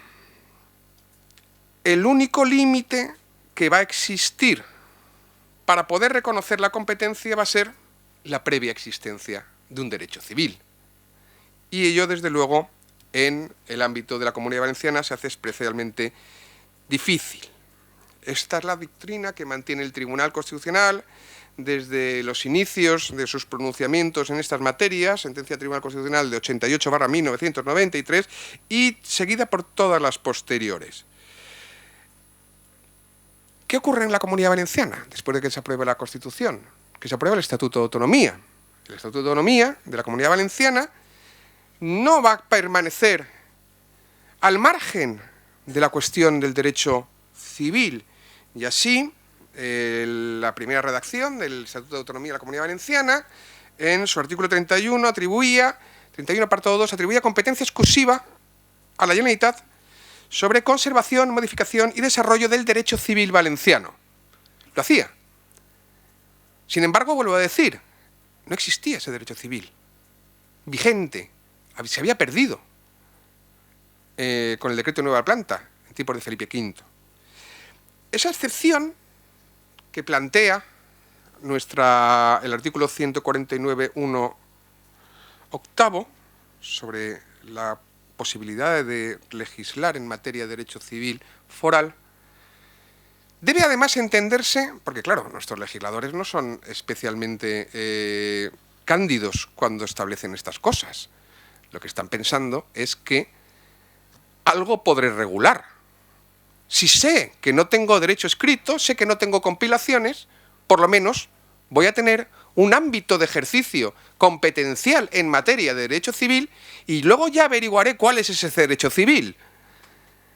el único límite que va a existir para poder reconocer la competencia va a ser la previa existencia de un derecho civil. Y ello, desde luego, en el ámbito de la Comunidad Valenciana se hace especialmente difícil. Esta es la doctrina que mantiene el Tribunal Constitucional desde los inicios de sus pronunciamientos en estas materias, sentencia del Tribunal Constitucional de 88/1993, y seguida por todas las posteriores. ¿Qué ocurre en la Comunidad Valenciana después de que se apruebe la Constitución? Que se aprueba el Estatuto de Autonomía. El Estatuto de Autonomía de la Comunidad Valenciana no va a permanecer al margen de la cuestión del derecho civil. Y así, la primera redacción del Estatuto de Autonomía de la Comunidad Valenciana, en su artículo 31, 31 apartado 2, atribuía competencia exclusiva a la Generalitat sobre conservación, modificación y desarrollo del derecho civil valenciano. Lo hacía. Sin embargo, vuelvo a decir, no existía ese derecho civil vigente, se había perdido con el decreto de Nueva Planta, en tiempos de Felipe V. Esa excepción que plantea el artículo 149.1 octavo sobre la posibilidad de legislar en materia de derecho civil foral, debe además entenderse, porque claro, nuestros legisladores no son especialmente cándidos cuando establecen estas cosas. Lo que están pensando es que algo podré regular. Si sé que no tengo derecho escrito, sé que no tengo compilaciones, por lo menos voy a tener un ámbito de ejercicio competencial en materia de derecho civil y luego ya averiguaré cuál es ese derecho civil.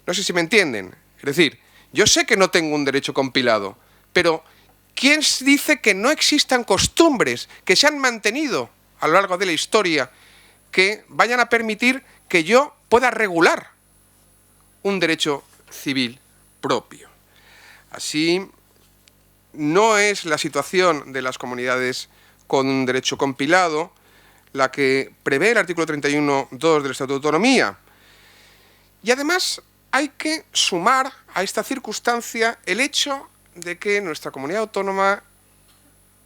No sé si me entienden. Es decir, yo sé que no tengo un derecho compilado, pero ¿quién dice que no existan costumbres que se han mantenido a lo largo de la historia que vayan a permitir que yo pueda regular un derecho civil propio. Así, no es la situación de las comunidades con un derecho compilado la que prevé el artículo 31.2 del Estatuto de Autonomía. Y además hay que sumar a esta circunstancia el hecho de que nuestra comunidad autónoma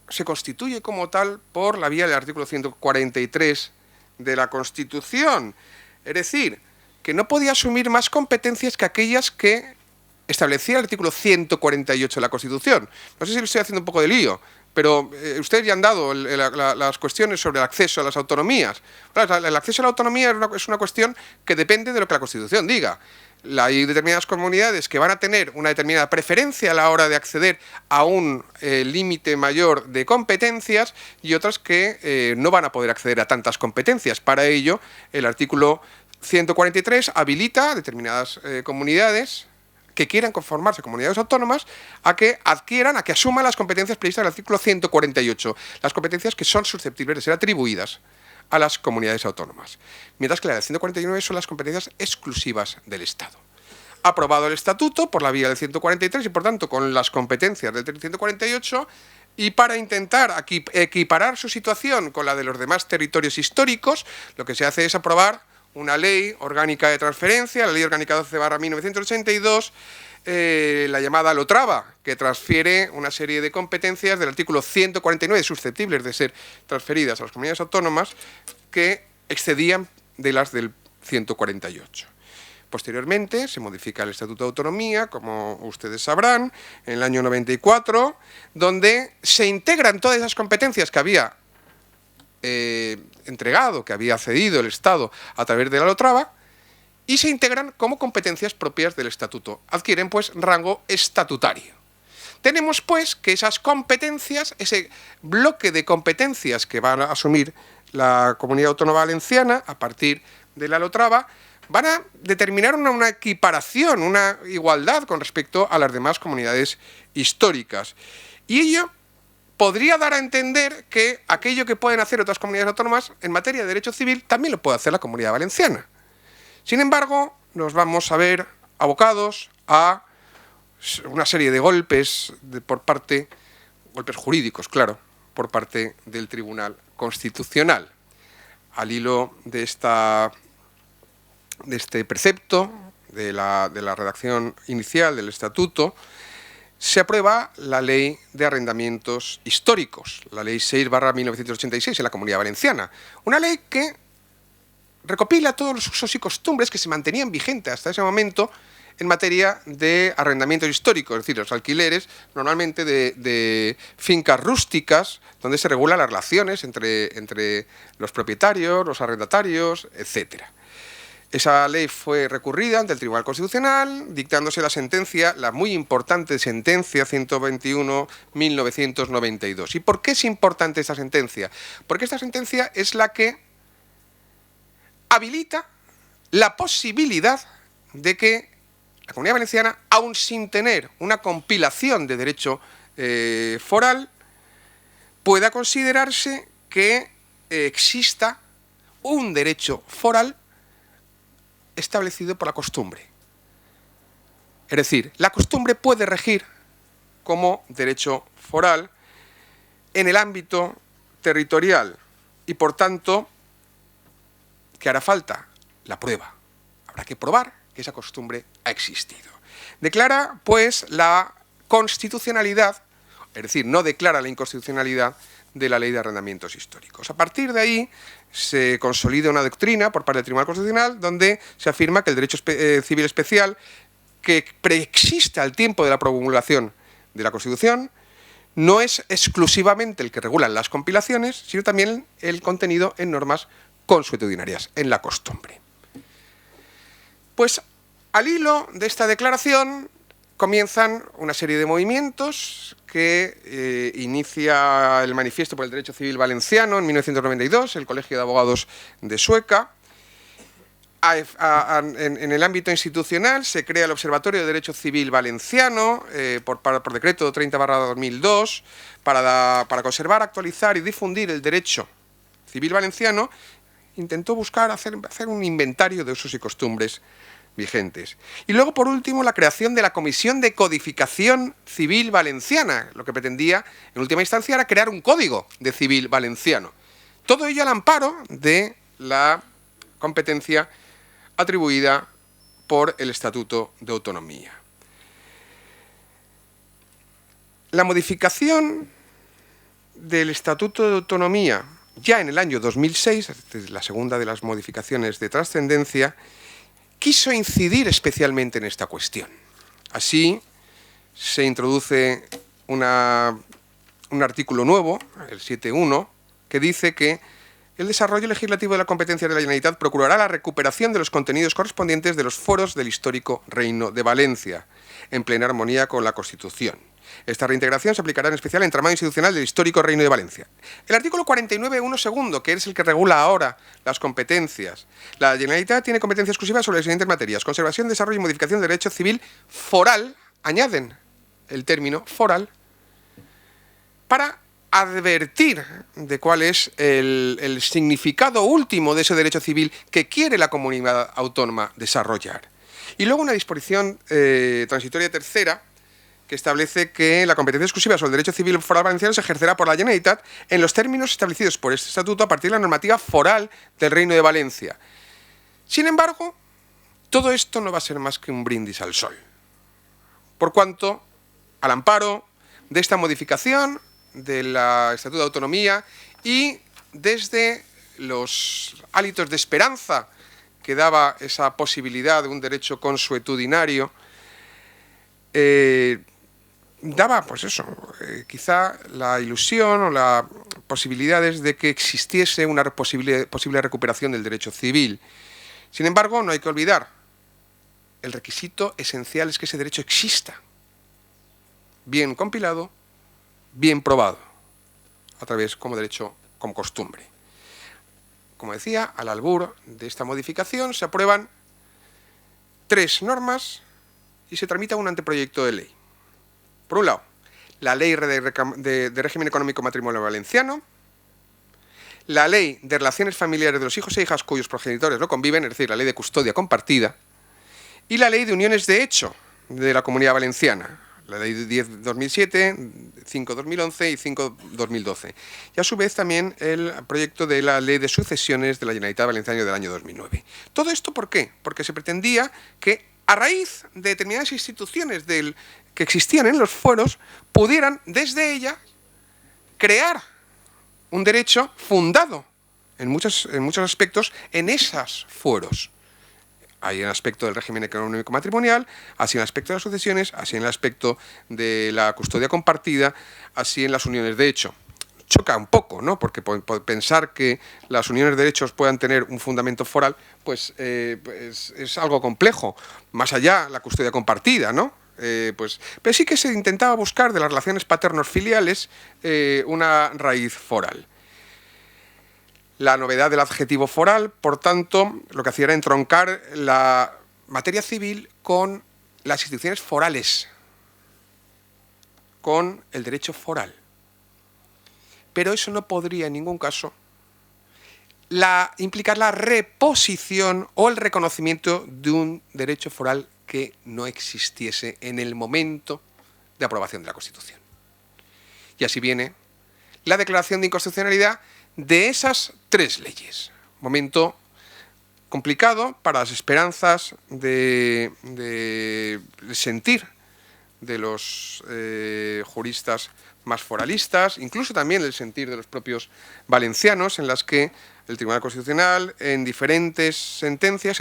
se constituye como tal por la vía del artículo 143 de la Constitución. Es decir, que no podía asumir más competencias que aquellas que establecía el artículo 148 de la Constitución. No sé si le estoy haciendo un poco de lío, pero ustedes ya han dado las cuestiones sobre el acceso a las autonomías. Claro, el acceso a la autonomía es una cuestión que depende de lo que la Constitución diga. Hay determinadas comunidades que van a tener una determinada preferencia a la hora de acceder a un límite mayor de competencias y otras que no van a poder acceder a tantas competencias. Para ello, el artículo 143 habilita a determinadas comunidades que quieran conformarse comunidades autónomas a que adquieran, a que asuman las competencias previstas en el artículo 148, las competencias que son susceptibles de ser atribuidas a las comunidades autónomas, mientras que la del 149 son las competencias exclusivas del Estado. Aprobado el Estatuto por la vía del 143 y, por tanto, con las competencias del 148, y para intentar equiparar su situación con la de los demás territorios históricos, lo que se hace es aprobar una ley orgánica de transferencia, la Ley Orgánica 12/1982, la llamada LOTRAVA, que transfiere una serie de competencias del artículo 149 susceptibles de ser transferidas a las comunidades autónomas que excedían de las del 148. Posteriormente se modifica el Estatuto de Autonomía, como ustedes sabrán, en el año 94, donde se integran todas esas competencias que había entregado, que había cedido el Estado a través de la LOTRAVA, y se integran como competencias propias del Estatuto. Adquieren, pues, rango estatutario. Tenemos, pues, que esas competencias, ese bloque de competencias que van a asumir la Comunidad Autónoma Valenciana a partir de la LOTRAVA, van a determinar una equiparación, una igualdad con respecto a las demás comunidades históricas. Y ello podría dar a entender que aquello que pueden hacer otras comunidades autónomas en materia de derecho civil también lo puede hacer la Comunidad Valenciana. Sin embargo, nos vamos a ver abocados a una serie de golpes golpes jurídicos, claro, por parte del Tribunal Constitucional. Al hilo de este precepto, de la redacción inicial del Estatuto, se aprueba la Ley de Arrendamientos Históricos, la Ley 6/1986 en la Comunidad Valenciana. Una ley que recopila todos los usos y costumbres que se mantenían vigentes hasta ese momento en materia de arrendamientos históricos, es decir, los alquileres normalmente de fincas rústicas, donde se regulan las relaciones entre los propietarios, los arrendatarios, etcétera. Esa ley fue recurrida ante el Tribunal Constitucional, dictándose la muy importante sentencia 121/1992. ¿Y por qué es importante esta sentencia? Porque esta sentencia es la que habilita la posibilidad de que la Comunidad Valenciana, aun sin tener una compilación de derecho foral, pueda considerarse que exista un derecho foral establecido por la costumbre. Es decir, la costumbre puede regir como derecho foral en el ámbito territorial y, por tanto, ¿qué hará falta? La prueba. Habrá que probar que esa costumbre ha existido. Declara, pues, la constitucionalidad, es decir, no declara la inconstitucionalidad de la Ley de Arrendamientos Históricos. A partir de ahí se consolida una doctrina por parte del Tribunal Constitucional donde se afirma que el derecho civil especial que preexiste al tiempo de la promulgación de la Constitución no es exclusivamente el que regulan las compilaciones, sino también el contenido en normas consuetudinarias, en la costumbre. Pues al hilo de esta declaración comienzan una serie de movimientos que inicia el Manifiesto por el Derecho Civil Valenciano en 1992, el Colegio de Abogados de Sueca. En el ámbito institucional se crea el Observatorio de Derecho Civil Valenciano por decreto 30/2002 para conservar, actualizar y difundir el derecho civil valenciano, intentó buscar hacer un inventario de usos y costumbres vigentes. Y luego, por último, la creación de la Comisión de Codificación Civil Valenciana. Lo que pretendía, en última instancia, era crear un código de civil valenciano. Todo ello al amparo de la competencia atribuida por el Estatuto de Autonomía. La modificación del Estatuto de Autonomía, ya en el año 2006, la segunda de las modificaciones de trascendencia, quiso incidir especialmente en esta cuestión. Así se introduce un artículo nuevo, el 7.1, que dice que el desarrollo legislativo de la competencia de la Generalitat procurará la recuperación de los contenidos correspondientes de los foros del histórico Reino de Valencia, en plena armonía con la Constitución. Esta reintegración se aplicará en especial al entramado institucional del histórico Reino de Valencia. El artículo 49.1 segundo, que es el que regula ahora las competencias. La Generalitat tiene competencia exclusiva sobre las siguientes materias: conservación, desarrollo y modificación del derecho civil foral, añaden el término foral, para advertir de cuál es el significado último de ese derecho civil que quiere la comunidad autónoma desarrollar. Y luego una disposición transitoria tercera, que establece que la competencia exclusiva sobre el derecho civil foral valenciano se ejercerá por la Generalitat en los términos establecidos por este estatuto a partir de la normativa foral del Reino de Valencia. Sin embargo, todo esto no va a ser más que un brindis al sol, por cuanto, al amparo de esta modificación del Estatuto de Autonomía y desde los hálitos de esperanza que daba esa posibilidad de un derecho consuetudinario, daba, pues eso, quizá la ilusión o las posibilidades de que existiese una posible recuperación del derecho civil. Sin embargo, no hay que olvidar, el requisito esencial es que ese derecho exista, bien compilado, bien probado, a través como derecho, como costumbre. Como decía, al albur de esta modificación se aprueban 3 normas y se tramita un anteproyecto de ley. Por un lado, la Ley de Régimen Económico Matrimonial Valenciano, la Ley de Relaciones Familiares de los hijos e hijas cuyos progenitores no conviven, es decir, la Ley de Custodia Compartida, y la Ley de Uniones de Hecho de la Comunidad Valenciana, la Ley 10/2007, 5/2011 y 5/2012. Y a su vez también el proyecto de la Ley de Sucesiones de la Generalitat Valenciana del año 2009. ¿Todo esto por qué? Porque se pretendía que, a raíz de determinadas instituciones que existían en los fueros, pudieran desde ellas crear un derecho fundado en muchos aspectos en esos fueros. Hay un aspecto del régimen económico matrimonial, así en el aspecto de las sucesiones, así en el aspecto de la custodia compartida, así en las uniones de hecho. Choca un poco, ¿no? Porque pensar que las uniones de hechos puedan tener un fundamento foral, pues es algo complejo. Más allá, la custodia compartida, ¿no? Pero sí que se intentaba buscar de las relaciones paternos-filiales una raíz foral. La novedad del adjetivo foral, por tanto, lo que hacía era entroncar la materia civil con las instituciones forales, con el derecho foral. Pero eso no podría en ningún caso implicar la reposición o el reconocimiento de un derecho foral que no existiese en el momento de aprobación de la Constitución. Y así viene la declaración de inconstitucionalidad de esas 3 leyes. Momento complicado para las esperanzas de sentir de los juristas más foralistas, incluso también el sentir de los propios valencianos, en las que el Tribunal Constitucional, en diferentes sentencias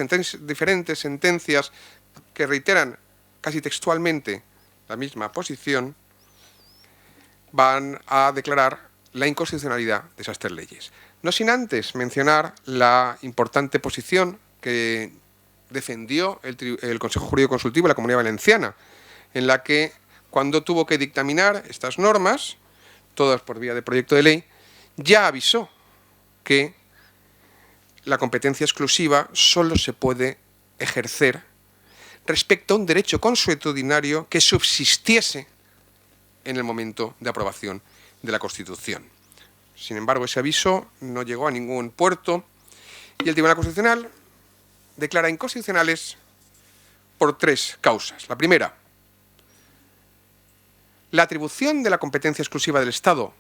que reiteran casi textualmente la misma posición, van a declarar la inconstitucionalidad de esas 3 leyes. No sin antes mencionar la importante posición que defendió el Consejo Jurídico Consultivo de la Comunidad Valenciana, en la que, cuando tuvo que dictaminar estas normas, todas por vía de proyecto de ley, ya avisó que la competencia exclusiva solo se puede ejercer respecto a un derecho consuetudinario que subsistiese en el momento de aprobación de la Constitución. Sin embargo, ese aviso no llegó a ningún puerto Y el Tribunal Constitucional declara inconstitucionales por 3 causas. La primera, la atribución de la competencia exclusiva del Estado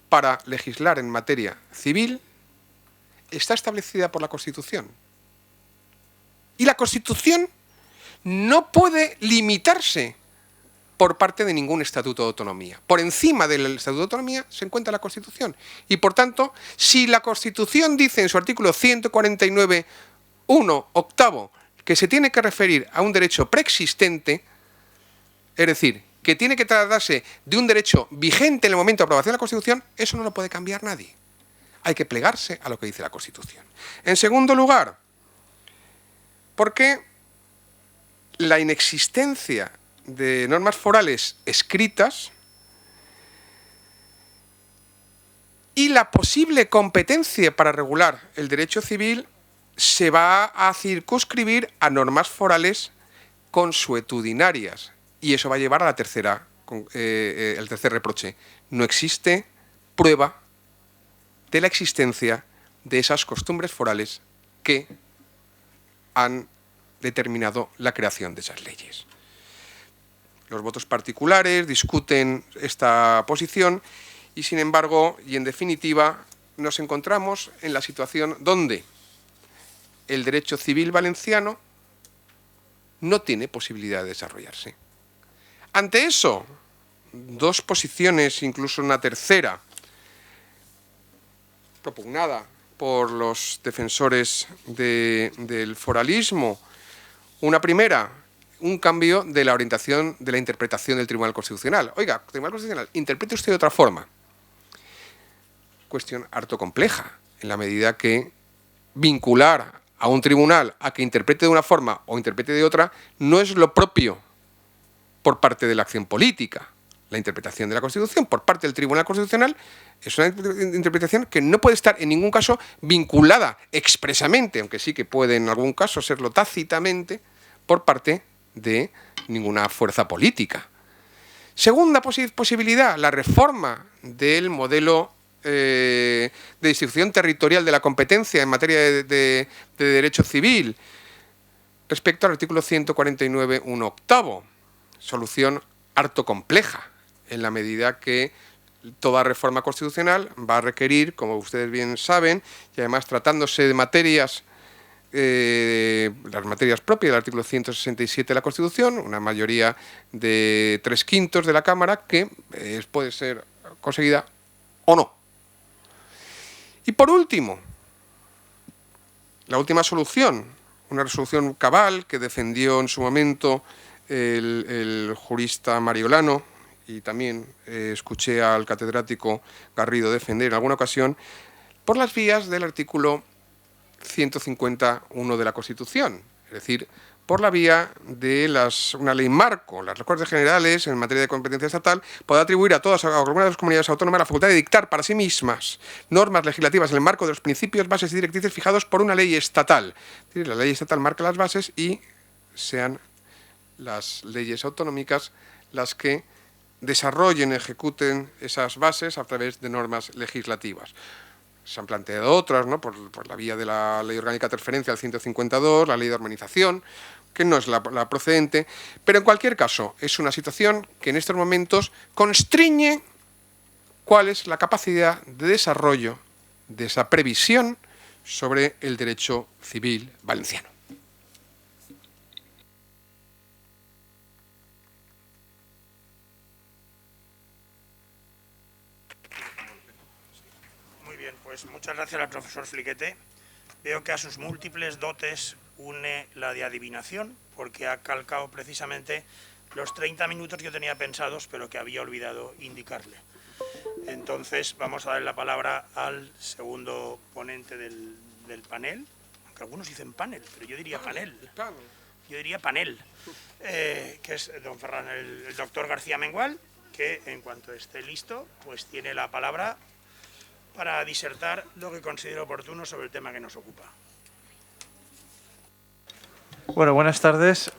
para legislar en materia civil está establecida por la Constitución. Y la Constitución no puede limitarse por parte de ningún estatuto de autonomía. Por encima del estatuto de autonomía se encuentra la Constitución. Y por tanto, si la Constitución dice en su artículo 149.1, octavo, que se tiene que referir a un derecho preexistente, es decir, que tiene que tratarse de un derecho vigente en el momento de aprobación de la Constitución, eso no lo puede cambiar nadie. Hay que plegarse a lo que dice la Constitución. En segundo lugar, porque la inexistencia de normas forales escritas y la posible competencia para regular el derecho civil se va a circunscribir a normas forales consuetudinarias. Y eso va a llevar a la tercera, el tercer reproche. No existe prueba de la existencia de esas costumbres forales que han determinado la creación de esas leyes. Los votos particulares discuten esta posición y, sin embargo, y en definitiva, nos encontramos en la situación donde el derecho civil valenciano no tiene posibilidad de desarrollarse. Ante eso, 2 posiciones, incluso una tercera, propugnada por los defensores del foralismo. Una primera, un cambio de la orientación de la interpretación del Tribunal Constitucional. Oiga, Tribunal Constitucional, interprete usted de otra forma. Cuestión harto compleja, en la medida que vincular a un tribunal a que interprete de una forma o interprete de otra no es lo propio por parte de la acción política. La interpretación de la Constitución por parte del Tribunal Constitucional es una interpretación que no puede estar en ningún caso vinculada expresamente, aunque sí que puede en algún caso serlo tácitamente, por parte de ninguna fuerza política. Segunda posibilidad, la reforma del modelo de distribución territorial de la competencia en materia de derecho civil respecto al artículo 149.1 octavo. Solución harto compleja, en la medida que toda reforma constitucional va a requerir, como ustedes bien saben, y además tratándose de materias, las materias propias del artículo 167 de la Constitución, una mayoría de 3/5 de la Cámara, que puede ser conseguida o no. Y por último, la última solución, una resolución cabal que defendió en su momento el jurista Mariolano, y también escuché al catedrático Garrido defender en alguna ocasión, por las vías del artículo 151 de la Constitución, es decir, por la vía de una ley marco. Las Cortes Generales, en materia de competencia estatal, podrá atribuir a todas algunas de las comunidades autónomas la facultad de dictar para sí mismas normas legislativas en el marco de los principios, bases y directrices fijados por una ley estatal. Es decir, la ley estatal marca las bases y sean las leyes autonómicas las que desarrollen, ejecuten esas bases a través de normas legislativas. Se han planteado otras, ¿no? por la vía de la Ley Orgánica de Transferencia al 152, la Ley de Armonización, que no es la procedente, pero en cualquier caso es una situación que en estos momentos constriñe cuál es la capacidad de desarrollo de esa previsión sobre el derecho civil valenciano. Pues muchas gracias al profesor Fliquete. Veo que a sus múltiples dotes une la de adivinación, porque ha calcado precisamente los 30 minutos que yo tenía pensados, pero que había olvidado indicarle. Entonces vamos a dar la palabra al segundo ponente del panel, aunque algunos dicen panel, pero yo diría panel. Yo diría panel, que es don Ferran, el doctor García Mengual, que en cuanto esté listo, pues tiene la palabra para disertar lo que considero oportuno sobre el tema que nos ocupa. Bueno, buenas tardes.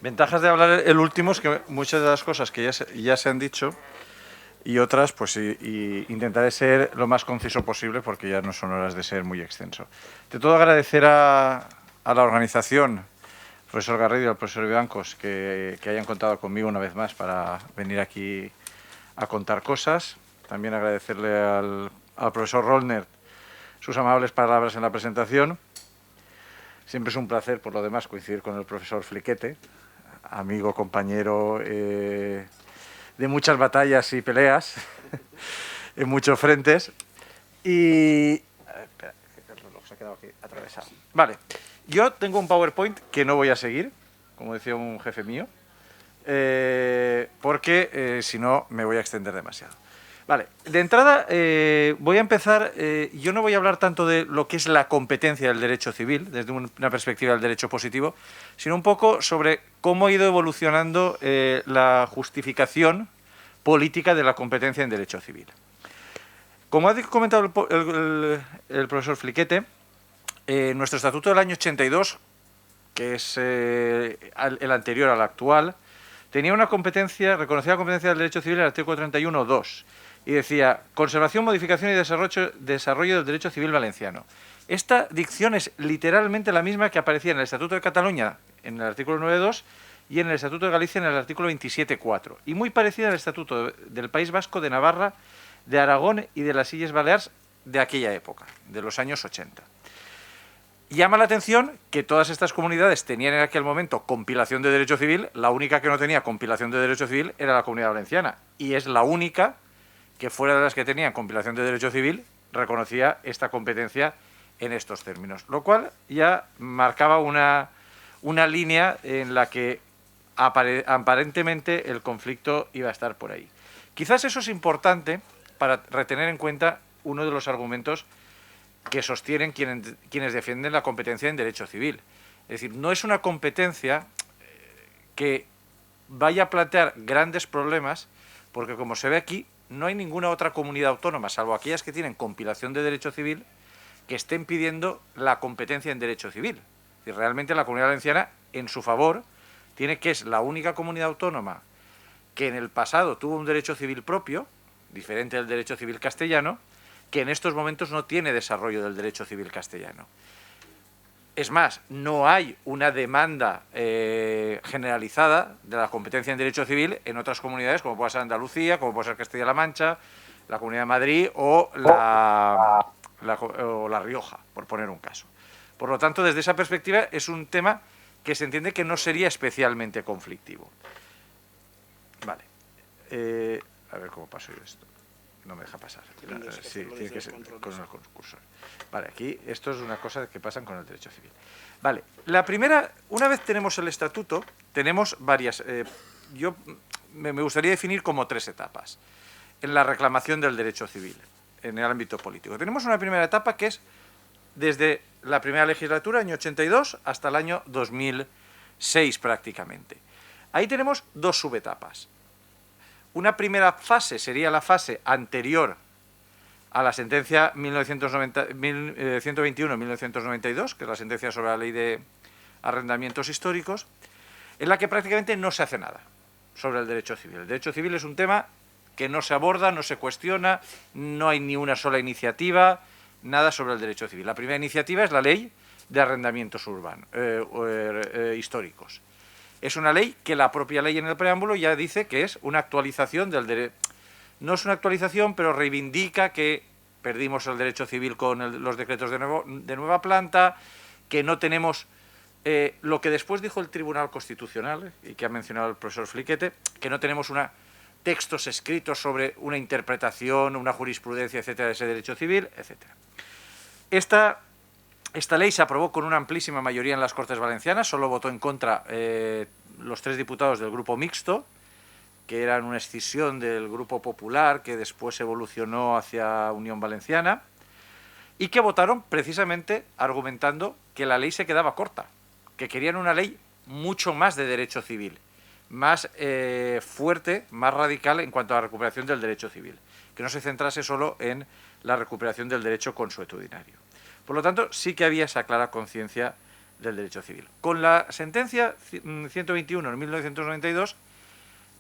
Ventajas de hablar el último es que muchas de las cosas que ya se han dicho y otras pues y intentaré ser lo más conciso posible porque ya no son horas de ser muy extenso. De todo agradecer a la organización, al profesor Garrido y al profesor Vivancos, que hayan contado conmigo una vez más para venir aquí a contar cosas. También agradecerle al profesor Rollner sus amables palabras en la presentación. Siempre es un placer, por lo demás, coincidir con el profesor Fliquete, amigo, compañero de muchas batallas y peleas en muchos frentes. Y... espera, que el reloj se ha quedado aquí atravesado. Vale, yo tengo un PowerPoint que no voy a seguir, como decía un jefe mío, porque si no me voy a extender demasiado. Vale, de entrada voy a empezar, yo no voy a hablar tanto de lo que es la competencia del derecho civil, desde una perspectiva del derecho positivo, sino un poco sobre cómo ha ido evolucionando la justificación política de la competencia en derecho civil. Como ha comentado el profesor Fliquete, nuestro estatuto del año 82, que es el anterior al actual, tenía una competencia, reconocía la competencia del derecho civil en el artículo 31.2, y decía, conservación, modificación y desarrollo del derecho civil valenciano. Esta dicción es literalmente la misma que aparecía en el Estatuto de Cataluña, en el artículo 9.2, y en el Estatuto de Galicia, en el artículo 27.4, y muy parecida al Estatuto del País Vasco, de Navarra, de Aragón y de las Illes Baleares de aquella época, de los años 80. Llama la atención que todas estas comunidades tenían en aquel momento compilación de derecho civil, la única que no tenía compilación de derecho civil era la Comunidad Valenciana, y es la única que fuera de las que tenían compilación de derecho civil reconocía esta competencia en estos términos, lo cual ya marcaba una línea en la que aparentemente el conflicto iba a estar por ahí. Quizás eso es importante para retener en cuenta uno de los argumentos que sostienen quienes defienden la competencia en derecho civil. Es decir, no es una competencia que vaya a plantear grandes problemas, porque como se ve aquí, no hay ninguna otra comunidad autónoma, salvo aquellas que tienen compilación de derecho civil, que estén pidiendo la competencia en derecho civil. Y realmente la Comunidad Valenciana, en su favor, tiene que es la única comunidad autónoma que en el pasado tuvo un derecho civil propio, diferente del derecho civil castellano, que en estos momentos no tiene desarrollo del derecho civil castellano. Es más, no hay una demanda generalizada de la competencia en derecho civil en otras comunidades, como puede ser Andalucía, como puede ser Castilla-La Mancha, la Comunidad de Madrid o la Rioja, por poner un caso. Por lo tanto, desde esa perspectiva, es un tema que se entiende que no sería especialmente conflictivo. Vale. A ver cómo paso yo esto. No me deja pasar. Sí, tiene que ser con el cursor. Vale, aquí esto es una cosa que pasan con el derecho civil. Vale, la primera, una vez tenemos el estatuto, tenemos varias... yo me gustaría definir como 3 etapas en la reclamación del derecho civil, en el ámbito político. Tenemos una primera etapa que es desde la primera legislatura, año 82, hasta el año 2006 prácticamente. Ahí tenemos 2 subetapas. Una primera fase sería la fase anterior a la sentencia 121-1992, que es la sentencia sobre la ley de arrendamientos históricos, en la que prácticamente no se hace nada sobre el derecho civil. El derecho civil es un tema que no se aborda, no se cuestiona, no hay ni una sola iniciativa, nada sobre el derecho civil. La primera iniciativa es la ley de arrendamientos urbanos, históricos. Es una ley que la propia ley en el preámbulo ya dice que es una actualización del derecho. No es una actualización, pero reivindica que perdimos el derecho civil con los decretos de nueva planta, que no tenemos lo que después dijo el Tribunal Constitucional, y que ha mencionado el profesor Fliquete, que no tenemos textos escritos sobre una interpretación, una jurisprudencia, etcétera, de ese derecho civil, etcétera. Esta ley se aprobó con una amplísima mayoría en las Cortes Valencianas, solo votó en contra los 3 diputados del Grupo Mixto, que eran una escisión del Grupo Popular, que después evolucionó hacia Unión Valenciana, y que votaron precisamente argumentando que la ley se quedaba corta, que querían una ley mucho más de derecho civil, más fuerte, más radical en cuanto a la recuperación del derecho civil, que no se centrase solo en la recuperación del derecho consuetudinario. Por lo tanto, sí que había esa clara conciencia del derecho civil. Con la sentencia 121 en 1992,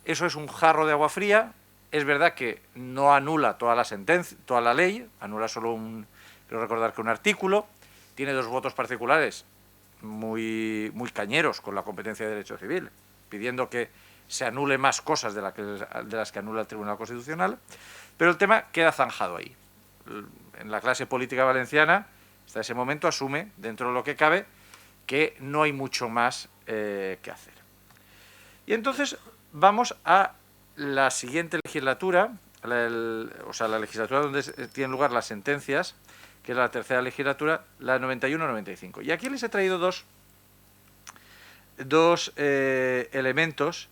eso es un jarro de agua fría Es verdad que no anula toda la sentencia, toda la ley, anula solo quiero recordar que un artículo, tiene 2 votos particulares muy cañeros con la competencia de derecho civil, pidiendo que se anule más cosas de las que anula el Tribunal Constitucional, pero el tema queda zanjado ahí. En la clase política valenciana, hasta ese momento, asume, dentro de lo que cabe, que no hay mucho más que hacer. Y entonces vamos a la siguiente legislatura, o sea, la legislatura donde tienen lugar las sentencias, que es la tercera legislatura, la 91-95. Y aquí les he traído dos elementos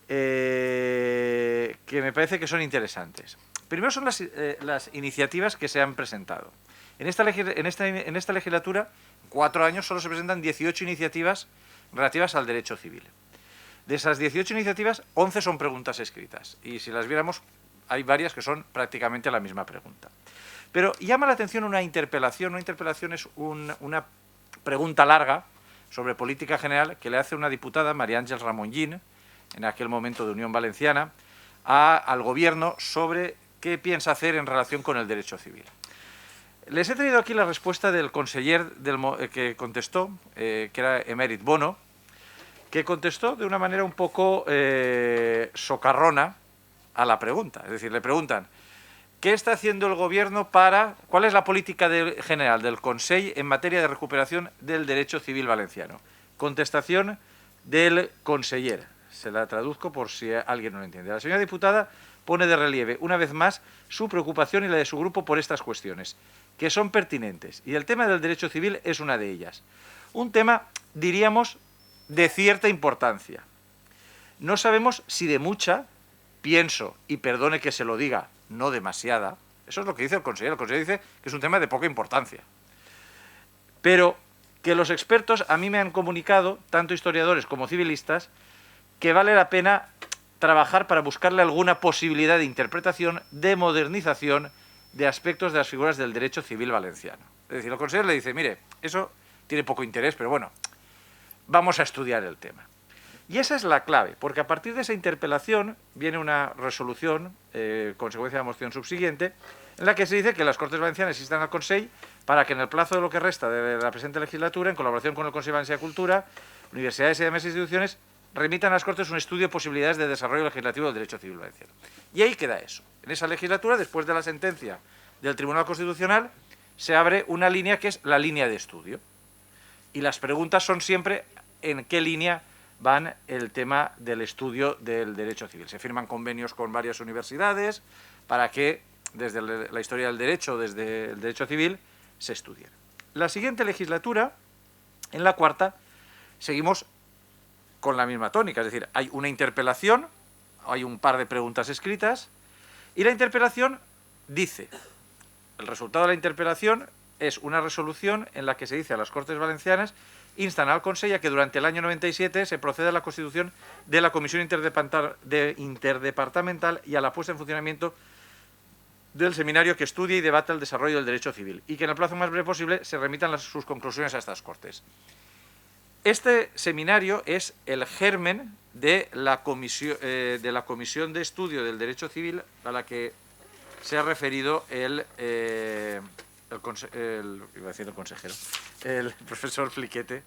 que me parece que son interesantes. Primero son las iniciativas que se han presentado. En esta legislatura, 4 años, solo se presentan 18 iniciativas relativas al derecho civil. De esas 18 iniciativas, 11 son preguntas escritas. Y si las viéramos, hay varias que son prácticamente la misma pregunta. Pero llama la atención una interpelación. Una interpelación es una pregunta larga sobre política general que le hace una diputada, María Ángeles Ramongín, en aquel momento de Unión Valenciana, al Gobierno sobre qué piensa hacer en relación con el derecho civil. Les he traído aquí la respuesta del conseller que contestó, que era Emèrit Bono, que contestó de una manera un poco socarrona a la pregunta. Es decir, le preguntan, ¿qué está haciendo el Gobierno cuál es la política general del Consell en materia de recuperación del derecho civil valenciano? Contestación del conseller. Se la traduzco por si alguien no lo entiende. La señora diputada pone de relieve, una vez más, su preocupación y la de su grupo por estas cuestiones, que son pertinentes. Y el tema del derecho civil es una de ellas. Un tema, diríamos, de cierta importancia. No sabemos si de mucha, pienso, y perdone que se lo diga, no demasiada. Eso es lo que dice el consejero. El consejero dice que es un tema de poca importancia. Pero que los expertos a mí me han comunicado, tanto historiadores como civilistas, que vale la pena trabajar para buscarle alguna posibilidad de interpretación, de modernización de aspectos de las figuras del derecho civil valenciano. Es decir, el consejero le dice, mire, eso tiene poco interés, pero bueno, vamos a estudiar el tema. Y esa es la clave, porque a partir de esa interpelación viene una resolución, consecuencia de la moción subsiguiente, en la que se dice que las Cortes Valencianas instan al Consell para que en el plazo de lo que resta de la presente legislatura, en colaboración con el Consell Valencià de Cultura, universidades y demás instituciones, remitan a las Cortes un estudio de posibilidades de desarrollo legislativo del derecho civil valenciano. Y ahí queda eso. En esa legislatura, después de la sentencia del Tribunal Constitucional, se abre una línea que es la línea de estudio. Y las preguntas son siempre en qué línea van el tema del estudio del derecho civil. Se firman convenios con varias universidades para que, desde la historia del derecho, desde el derecho civil, se estudie. La siguiente legislatura, en la cuarta, seguimos con la misma tónica, es decir, hay una interpelación, hay un par de preguntas escritas, y la interpelación dice, el resultado de la interpelación es una resolución en la que se dice a las Cortes Valencianas, instan al Consell a que durante el año 97 se proceda a la constitución de la Comisión Interdepartamental y a la puesta en funcionamiento del seminario que estudie y debata el desarrollo del derecho civil, y que en el plazo más breve posible se remitan sus conclusiones a estas Cortes. Este seminario es el germen de la comisión de estudio del derecho civil a la que se ha referido el profesor Fliquete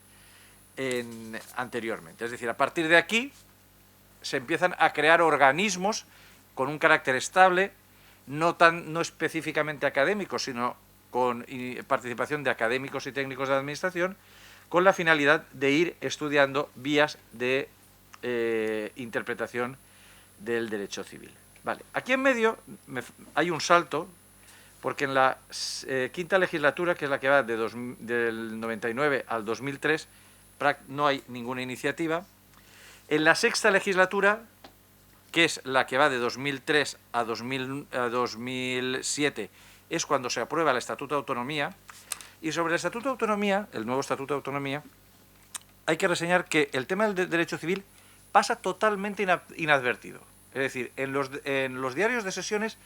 anteriormente. Es decir, a partir de aquí se empiezan a crear organismos con un carácter estable, no específicamente académicos, sino con participación de académicos y técnicos de la administración, con la finalidad de ir estudiando vías de interpretación del derecho civil. Vale. Aquí en medio hay un salto, porque en la quinta legislatura, que es la que va del 99 al 2003, no hay ninguna iniciativa. En la sexta legislatura, que es la que va de 2003 a 2007, es cuando se aprueba el Estatuto de Autonomía. Y sobre el Estatuto de Autonomía, el nuevo Estatuto de Autonomía, hay que reseñar que el tema del derecho civil pasa totalmente inadvertido. Es decir, en los diarios de sesiones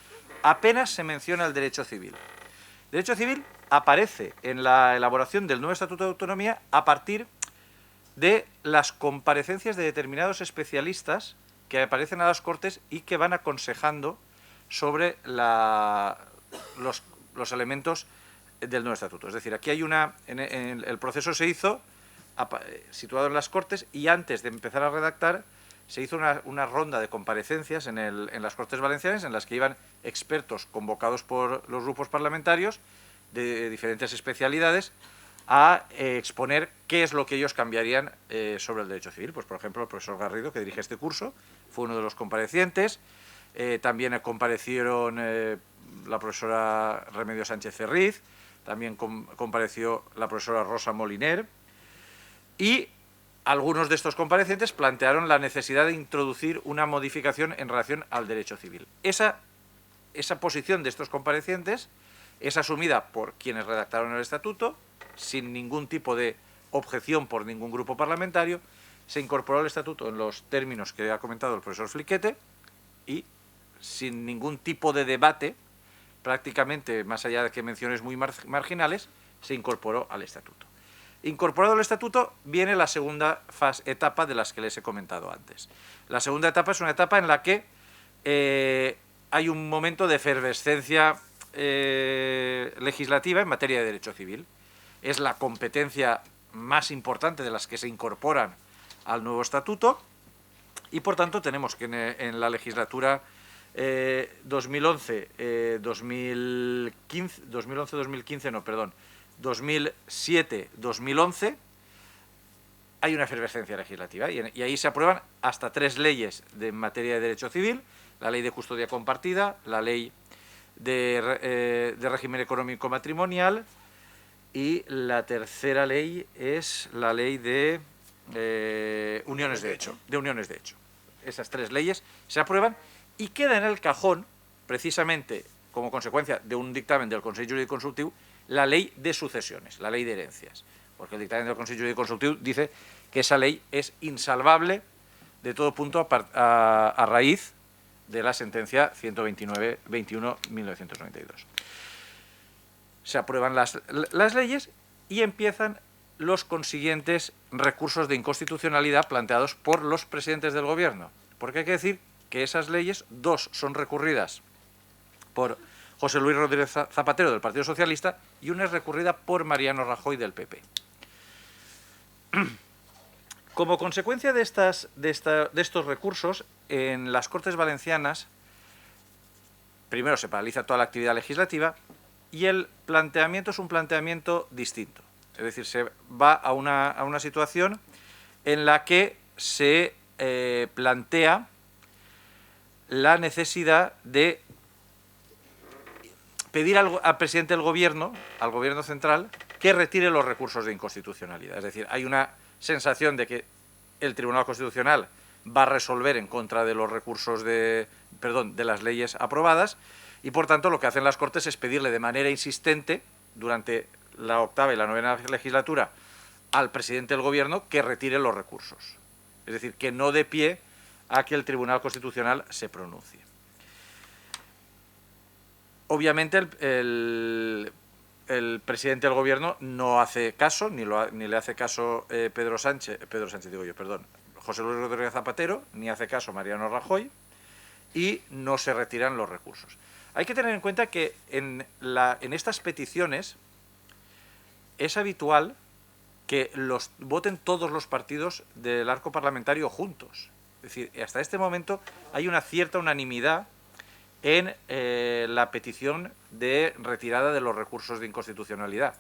apenas se menciona el derecho civil. El derecho civil aparece en la elaboración del nuevo Estatuto de Autonomía a partir de las comparecencias de determinados especialistas que aparecen a las Cortes y que van aconsejando sobre los elementos del nuevo estatuto. Es decir, aquí hay el proceso se hizo situado en las Cortes, y antes de empezar a redactar se hizo una ronda de comparecencias en las Cortes Valencianas, en las que iban expertos convocados por los grupos parlamentarios de diferentes especialidades a exponer qué es lo que ellos cambiarían sobre el derecho civil. Pues, por ejemplo, el profesor Garrido, que dirige este curso, fue uno de los comparecientes. También comparecieron la profesora Remedios Sánchez Ferriz, también compareció la profesora Rosa Moliner, y algunos de estos comparecientes plantearon la necesidad de introducir una modificación en relación al derecho civil. Esa posición de estos comparecientes es asumida por quienes redactaron el estatuto, sin ningún tipo de objeción por ningún grupo parlamentario. Se incorporó al estatuto en los términos que ha comentado el profesor Fliquete y sin ningún tipo de debate, prácticamente, más allá de que menciones muy marginales, se incorporó al estatuto. Incorporado al estatuto viene la segunda etapa de las que les he comentado antes. La segunda etapa es una etapa en la que hay un momento de efervescencia legislativa en materia de derecho civil. Es la competencia más importante de las que se incorporan al nuevo estatuto, y por tanto tenemos que en la legislatura 2007-2011 hay una efervescencia legislativa, y ahí se aprueban hasta 3 leyes en materia de derecho civil: la ley de custodia compartida, la ley de régimen económico matrimonial, y la tercera ley es la ley de uniones de hecho. Esas 3 leyes se aprueban y queda en el cajón, precisamente como consecuencia de un dictamen del Consell Jurídic Consultiu, la ley de sucesiones, la ley de herencias, porque el dictamen del Consell Jurídic Consultiu dice que esa ley es insalvable de todo punto a raíz de la sentencia 129-21-1992. Se aprueban las leyes y empiezan los consiguientes recursos de inconstitucionalidad planteados por los presidentes del Gobierno, porque hay que decir que esas leyes, 2 son recurridas por José Luis Rodríguez Zapatero, del Partido Socialista, y una es recurrida por Mariano Rajoy, del PP. Como consecuencia de estos recursos, en las Cortes Valencianas, primero se paraliza toda la actividad legislativa, y el planteamiento es un planteamiento distinto. Es decir, se va a una situación en la que se plantea la necesidad de pedir al presidente del Gobierno, al Gobierno central, que retire los recursos de inconstitucionalidad. Es decir, hay una sensación de que el Tribunal Constitucional va a resolver en contra de los recursos de las leyes aprobadas, y por tanto lo que hacen las Cortes es pedirle de manera insistente durante la 8ª y la 9ª legislatura al presidente del Gobierno que retire los recursos. Es decir, que no dé pie a que el Tribunal Constitucional se pronuncie. Obviamente el presidente del Gobierno no hace caso, ni le hace caso José Luis Rodríguez Zapatero, ni hace caso Mariano Rajoy, y no se retiran los recursos. Hay que tener en cuenta que en estas peticiones es habitual que los voten todos los partidos del arco parlamentario juntos. Es decir, hasta este momento hay una cierta unanimidad en la petición de retirada de los recursos de inconstitucionalidad.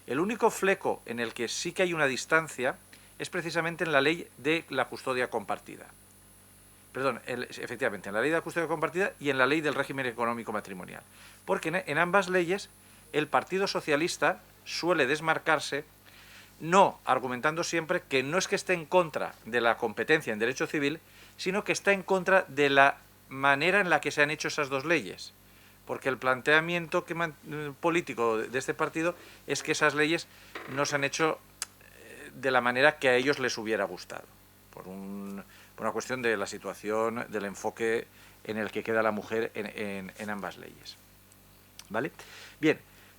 El único fleco en el que sí que hay una distancia es precisamente en la ley de la custodia compartida. Efectivamente, en la ley de la custodia compartida y en la ley del régimen económico matrimonial. Porque en ambas leyes el Partido Socialista suele desmarcarse, no argumentando siempre que no es que esté en contra de la competencia en derecho civil, sino que está en contra de la manera en la que se han hecho esas 2 leyes. Porque el planteamiento político de este partido es que esas leyes no se han hecho de la manera que a ellos les hubiera gustado, por una cuestión de la situación, del enfoque en el que queda la mujer en ambas leyes. ¿Vale? Bien,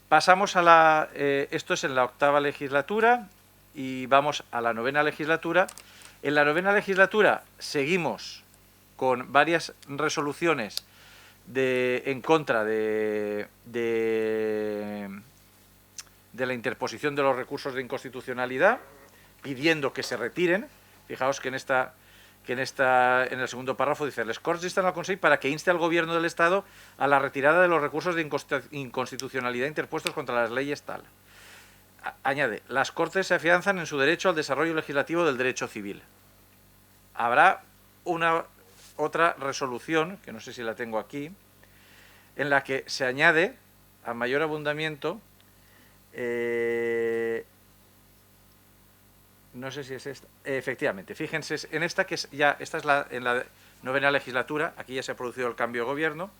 pasamos a esto es en la 8ª legislatura, y vamos a la 9ª legislatura. En la 9ª legislatura seguimos con varias resoluciones en contra de la interposición de los recursos de inconstitucionalidad, pidiendo que se retiren. Fijaos que en el segundo párrafo dice: les Corts instan al Consell para que inste al Gobierno del Estado a la retirada de los recursos de inconstitucionalidad interpuestos contra las leyes tal. Añade: las Cortes se afianzan en su derecho al desarrollo legislativo del derecho civil. Habrá otra resolución, que no sé si la tengo aquí, en la que se añade, a mayor abundamiento, no sé si es esta, efectivamente, fíjense en esta, que es ya, esta es en la 9ª legislatura, aquí ya se ha producido el cambio de gobierno,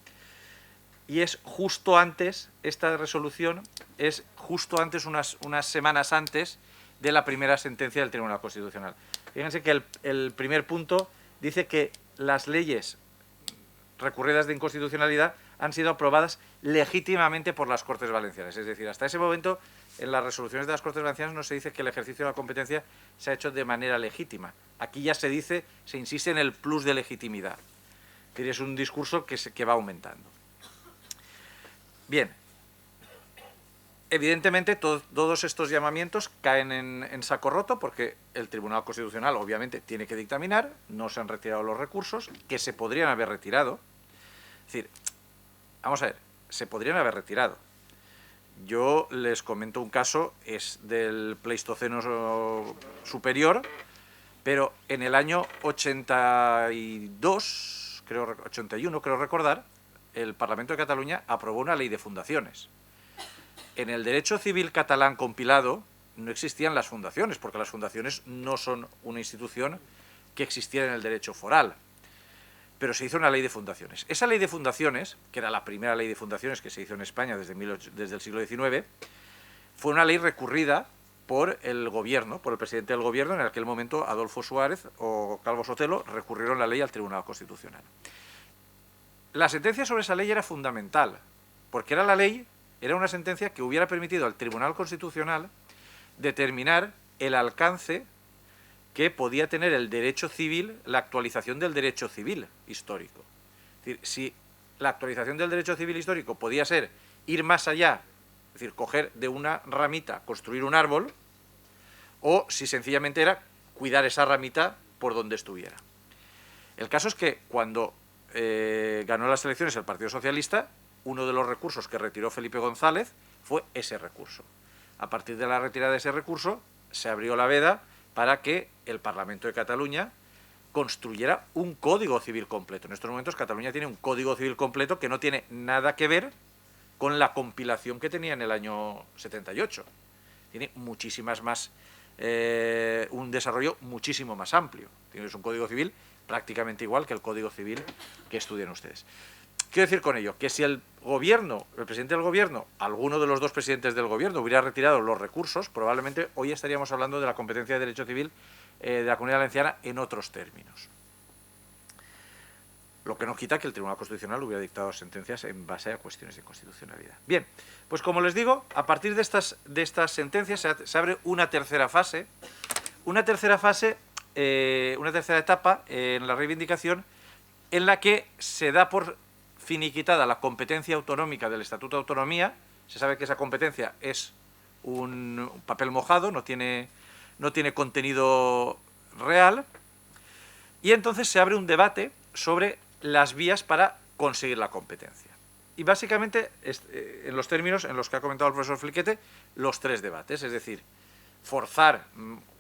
y es justo antes, esta resolución es justo antes, unas semanas antes de la primera sentencia del Tribunal Constitucional. Fíjense que el primer punto dice que las leyes recurridas de inconstitucionalidad han sido aprobadas legítimamente por las Cortes Valencianas. Es decir, hasta ese momento, en las resoluciones de las Cortes Valencianas no se dice que el ejercicio de la competencia se ha hecho de manera legítima. Aquí ya se dice, se insiste en el plus de legitimidad. Es decir, es un discurso que va aumentando. Bien. Evidentemente, todos estos llamamientos caen en saco roto, porque el Tribunal Constitucional, obviamente, tiene que dictaminar, no se han retirado los recursos, que se podrían haber retirado. Es decir, vamos a ver, se podrían haber retirado. Yo les comento un caso, es del Pleistoceno superior, pero en el año 82, 81, creo recordar, el Parlamento de Cataluña aprobó una ley de fundaciones. En el derecho civil catalán compilado no existían las fundaciones, porque las fundaciones no son una institución que existiera en el derecho foral. Pero se hizo una ley de fundaciones. Esa ley de fundaciones, que era la primera ley de fundaciones que se hizo en España desde el siglo XIX, fue una ley recurrida por el gobierno, por el presidente del gobierno, en aquel momento Adolfo Suárez o Calvo Sotelo, recurrieron la ley al Tribunal Constitucional. La sentencia sobre esa ley era fundamental, porque era una sentencia que hubiera permitido al Tribunal Constitucional determinar el alcance que podía tener el derecho civil, la actualización del derecho civil histórico. Es decir, si la actualización del derecho civil histórico podía ser ir más allá, es decir, coger de una ramita, construir un árbol, o si sencillamente era cuidar esa ramita por donde estuviera. El caso es que cuando ganó las elecciones el Partido Socialista, uno de los recursos que retiró Felipe González fue ese recurso. A partir de la retirada de ese recurso, se abrió la veda para que el Parlamento de Cataluña construyera un código civil completo. En estos momentos Cataluña tiene un código civil completo que no tiene nada que ver con la compilación que tenía en el año 78. Tiene muchísimas más, un desarrollo muchísimo más amplio. Tienes un código civil prácticamente igual que el código civil que estudian ustedes. Quiero decir con ello que si el presidente del gobierno, alguno de los dos presidentes del gobierno hubiera retirado los recursos, probablemente hoy estaríamos hablando de la competencia de derecho civil de la Comunidad Valenciana en otros términos. Lo que no quita que el Tribunal Constitucional hubiera dictado sentencias en base a cuestiones de constitucionalidad. Bien, pues como les digo, a partir de estas sentencias se abre una tercera fase, una tercera etapa en la reivindicación, en la que se da por finiquitada la competencia autonómica del Estatuto de Autonomía. Se sabe que esa competencia es un papel mojado, no tiene contenido real, y entonces se abre un debate sobre las vías para conseguir la competencia. Y básicamente, en los términos en los que ha comentado el profesor Fliquete, los tres debates, es decir, forzar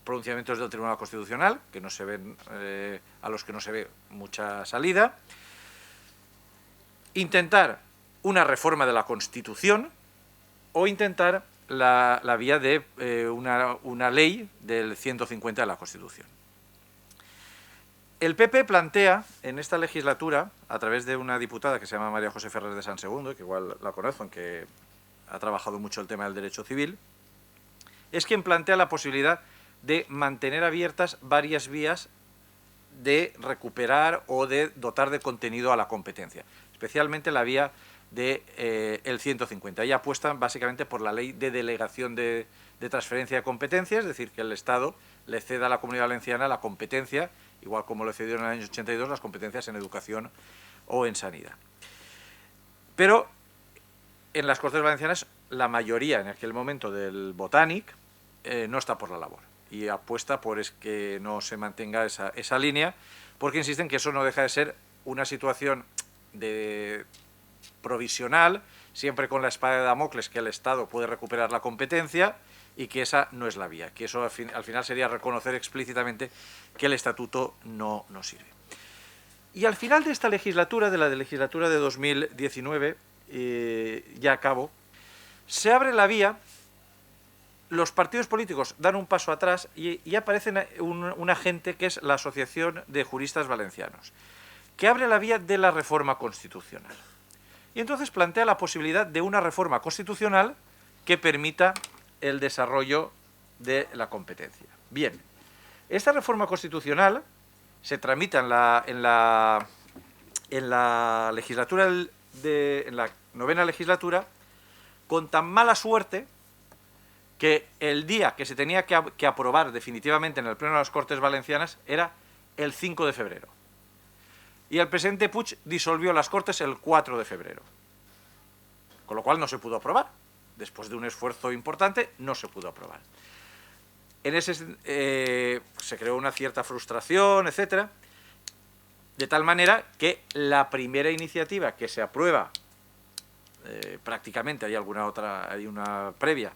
pronunciamientos del Tribunal Constitucional, que no se ven, a los que no se ve mucha salida, intentar una reforma de la Constitución o intentar la vía de una ley del 150 de la Constitución. El PP plantea en esta legislatura, a través de una diputada que se llama María José Ferrer de San Segundo, que igual la conocen, que ha trabajado mucho el tema del derecho civil, es quien plantea la posibilidad de mantener abiertas varias vías de recuperar o de dotar de contenido a la competencia, especialmente la vía del 150. Ella apuesta básicamente por la ley de delegación de transferencia de competencias, es decir, que el Estado le ceda a la Comunidad Valenciana la competencia igual como le cedieron en el año 82 las competencias en educación o en sanidad. Pero en las Cortes Valencianas la mayoría en aquel momento del Botànic no está por la labor y apuesta por que no se mantenga esa línea, porque insisten que eso no deja de ser una situación provisional, siempre con la espada de Damocles, que el Estado puede recuperar la competencia y que esa no es la vía, que eso al final sería reconocer explícitamente que el estatuto no sirve. Y al final de esta legislatura, de la legislatura de 2019, ya a cabo, se abre la vía, los partidos políticos dan un paso atrás y aparece un agente que es la Asociación de Juristas Valencianos, que abre la vía de la reforma constitucional. Y entonces plantea la posibilidad de una reforma constitucional que permita el desarrollo de la competencia. Bien, esta reforma constitucional se tramita en la legislatura en la 9ª legislatura con tan mala suerte que el día que se tenía que aprobar definitivamente en el Pleno de las Cortes Valencianas era el 5 de febrero. Y el presidente Puig disolvió las Cortes el 4 de febrero. Con lo cual no se pudo aprobar. Después de un esfuerzo importante, no se pudo aprobar. Se creó una cierta frustración, etcétera, de tal manera que la primera iniciativa que se aprueba, prácticamente hay una previa,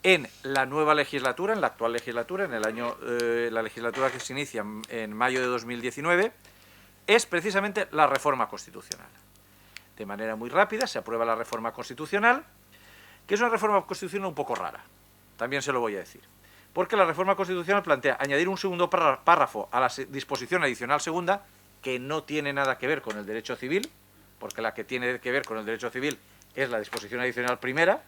en la nueva legislatura, en la actual legislatura, la legislatura que se inicia en mayo de 2019, es precisamente la reforma constitucional. De manera muy rápida se aprueba la reforma constitucional, que es una reforma constitucional un poco rara, también se lo voy a decir, porque la reforma constitucional plantea añadir un segundo párrafo a la disposición adicional segunda, que no tiene nada que ver con el derecho civil, porque la que tiene que ver con el derecho civil es la disposición adicional primera,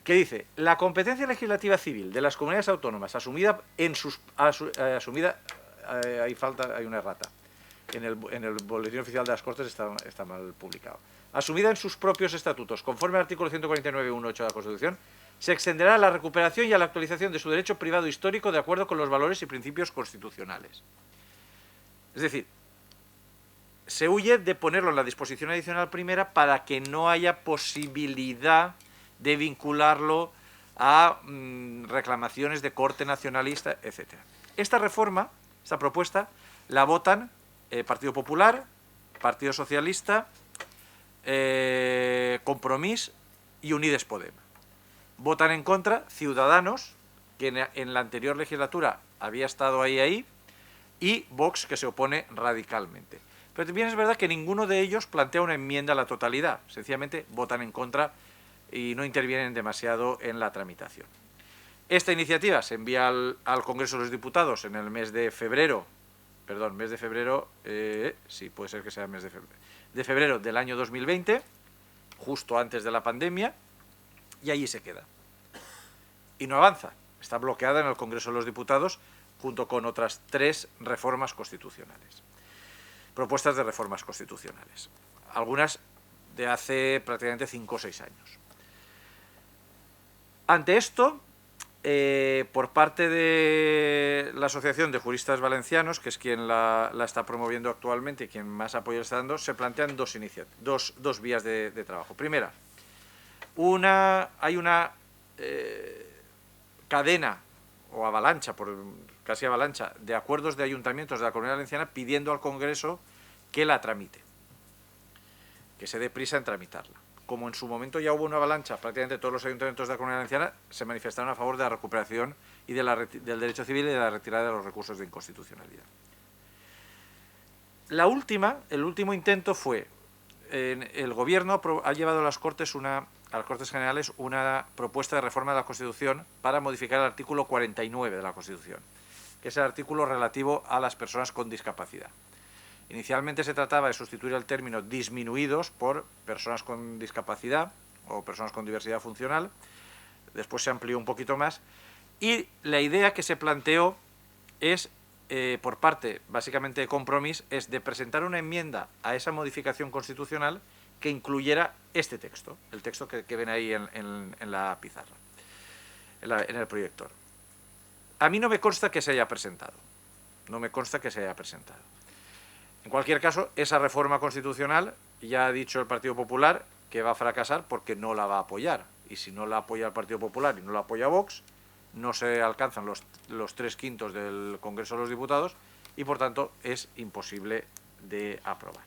que dice: la competencia legislativa civil de las comunidades autónomas asumida hay una errata. En el Boletín Oficial de las Cortes está mal publicado. Asumida en sus propios estatutos, conforme al artículo 149.1.8 de la Constitución, se extenderá a la recuperación y a la actualización de su derecho privado histórico de acuerdo con los valores y principios constitucionales. Es decir, se huye de ponerlo en la disposición adicional primera para que no haya posibilidad de vincularlo a reclamaciones de corte nacionalista, etc. Esta reforma, esta propuesta, la votan Partido Popular, Partido Socialista, Compromís y Unides Podem. Votan en contra Ciudadanos, que en la anterior legislatura había estado ahí, y Vox, que se opone radicalmente. Pero también es verdad que ninguno de ellos plantea una enmienda a la totalidad, sencillamente votan en contra y no intervienen demasiado en la tramitación. Esta iniciativa se envía al Congreso de los Diputados en el mes de febrero, sí, puede ser que sea el mes de febrero del año 2020, justo antes de la pandemia, y allí se queda. Y no avanza, está bloqueada en el Congreso de los Diputados junto con otras 3 reformas constitucionales. Propuestas de reformas constitucionales. Algunas de hace prácticamente 5 o 6 años. Ante esto, por parte de la Asociación de Juristas Valencianos, que es quien la está promoviendo actualmente y quien más apoyo está dando, se plantean dos vías de trabajo. Primera, hay una cadena o avalancha, casi avalancha, de acuerdos de ayuntamientos de la Comunidad Valenciana pidiendo al Congreso que la tramite, que se dé prisa en tramitarla. Como en su momento ya hubo una avalancha, prácticamente todos los ayuntamientos de la Comunidad Valenciana se manifestaron a favor de la recuperación y del derecho civil y de la retirada de los recursos de inconstitucionalidad. El último intento fue, el Gobierno ha llevado a las Cortes Generales una propuesta de reforma de la Constitución para modificar el artículo 49 de la Constitución, que es el artículo relativo a las personas con discapacidad. Inicialmente se trataba de sustituir el término disminuidos por personas con discapacidad o personas con diversidad funcional. Después se amplió un poquito más y la idea que se planteó es, por parte básicamente de Compromís, es de presentar una enmienda a esa modificación constitucional que incluyera este texto, el texto que ven ahí en la pizarra, en el proyector. A mí no me consta que se haya presentado. no me consta que se haya presentado. En cualquier caso, esa reforma constitucional ya ha dicho el Partido Popular que va a fracasar porque no la va a apoyar. Y si no la apoya el Partido Popular y no la apoya Vox, no se alcanzan los 3/5 del Congreso de los Diputados y, por tanto, es imposible de aprobar.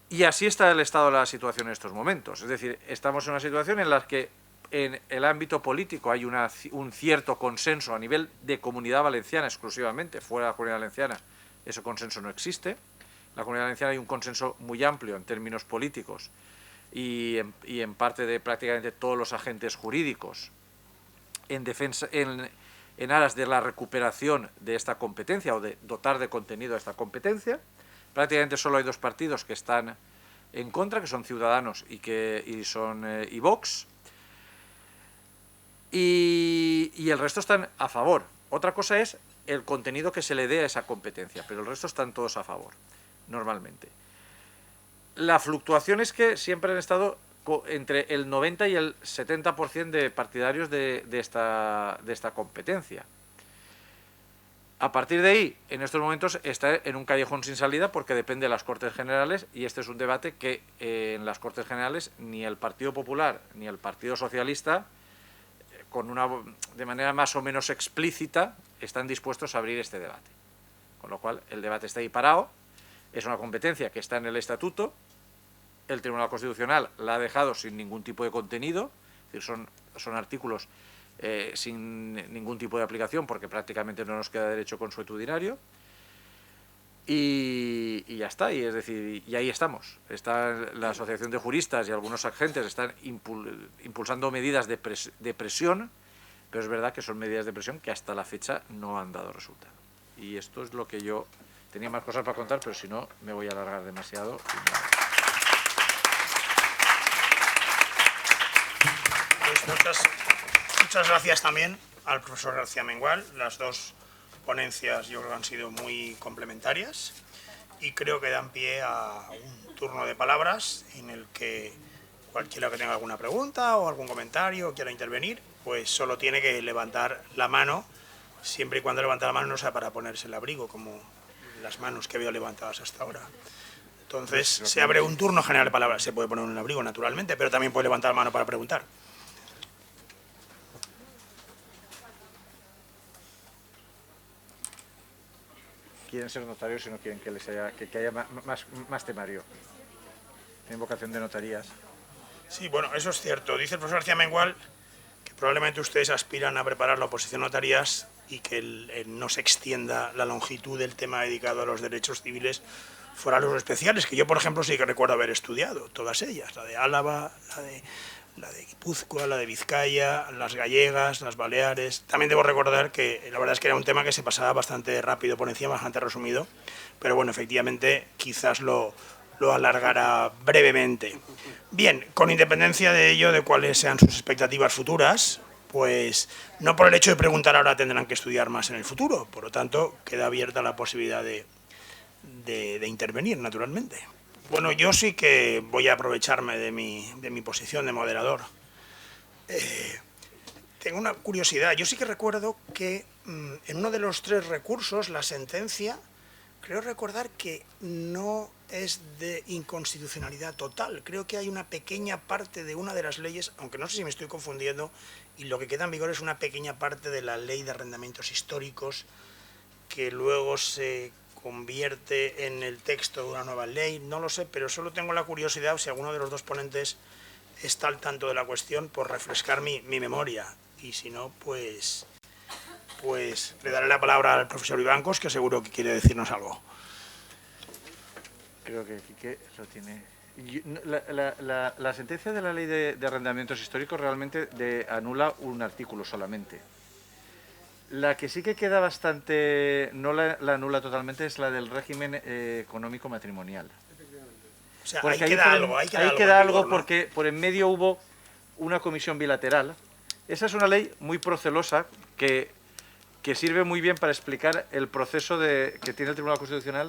Y así está el estado de la situación en estos momentos. Es decir, estamos en una situación en la que en el ámbito político hay un cierto consenso a nivel de Comunidad Valenciana exclusivamente. Fuera de la Comunidad Valenciana ese consenso no existe. En la Comunidad Valenciana hay un consenso muy amplio en términos políticos y en parte de prácticamente todos los agentes jurídicos en defensa, en aras de la recuperación de esta competencia o de dotar de contenido a esta competencia. Prácticamente solo hay 2 partidos que están en contra, que son Ciudadanos y Vox. Y el resto están a favor. Otra cosa es el contenido que se le dé a esa competencia, pero el resto están todos a favor, normalmente. La fluctuación es que siempre han estado entre el 90 y el 70% de partidarios de esta competencia. A partir de ahí, en estos momentos está en un callejón sin salida porque depende de las Cortes Generales y este es un debate que en las Cortes Generales ni el Partido Popular ni el Partido Socialista de manera más o menos explícita, están dispuestos a abrir este debate. Con lo cual, el debate está ahí parado, es una competencia que está en el Estatuto, el Tribunal Constitucional la ha dejado sin ningún tipo de contenido, es decir, son artículos sin ningún tipo de aplicación, porque prácticamente no nos queda derecho consuetudinario, y ya está, y es decir, y ahí estamos. Está la Asociación de Juristas y algunos agentes están impulsando medidas de presión, pero es verdad que son medidas de presión que hasta la fecha no han dado resultado. Y esto es lo que yo tenía más cosas para contar, pero si no me voy a alargar demasiado. Pues muchas gracias también al profesor García Mengual. Las 2 ponencias yo creo que han sido muy complementarias y creo que dan pie a un turno de palabras en el que cualquiera que tenga alguna pregunta o algún comentario o quiera intervenir, pues solo tiene que levantar la mano, siempre y cuando levanta la mano no sea para ponerse el abrigo, como las manos que veo levantadas hasta ahora. Entonces se abre un turno general de palabras. Se puede poner un abrigo naturalmente, pero también puede levantar la mano para preguntar. Quieren ser notarios y no quieren que haya más temario. Tienen vocación de notarías. Sí, bueno, eso es cierto. Dice el profesor García Mengual que probablemente ustedes aspiran a preparar la oposición a notarías y que no se extienda la longitud del tema dedicado a los derechos civiles fuera los especiales, que yo, por ejemplo, sí que recuerdo haber estudiado, todas ellas, la de Álava, la de Guipúzcoa, la de Vizcaya, las gallegas, las baleares. También debo recordar que la verdad es que era un tema que se pasaba bastante rápido por encima, bastante resumido, pero bueno, efectivamente quizás lo alargará brevemente. Bien, con independencia de ello, de cuáles sean sus expectativas futuras, pues no por el hecho de preguntar ahora tendrán que estudiar más en el futuro, por lo tanto queda abierta la posibilidad de intervenir, naturalmente. Bueno, yo sí que voy a aprovecharme de mi posición de moderador. Tengo una curiosidad. Yo sí que recuerdo que en uno de los 3 recursos, la sentencia, creo recordar que no es de inconstitucionalidad total. Creo que hay una pequeña parte de una de las leyes, aunque no sé si me estoy confundiendo, y lo que queda en vigor es una pequeña parte de la ley de arrendamientos históricos que luego se convierte en el texto de una nueva ley, no lo sé, pero solo tengo la curiosidad, si alguno de los 2 ponentes está al tanto de la cuestión, por refrescar mi memoria, y si no, pues le daré la palabra al profesor Vivancos, que seguro que quiere decirnos algo. Creo que Quique lo tiene. La sentencia de la ley de arrendamientos históricos realmente anula un artículo solamente. La que sí que queda bastante, no la anula totalmente, es la del régimen económico matrimonial. O sea, porque ahí queda algo, ¿no? Porque por en medio hubo una comisión bilateral. Esa es una ley muy procelosa que sirve muy bien para explicar el proceso que tiene el Tribunal Constitucional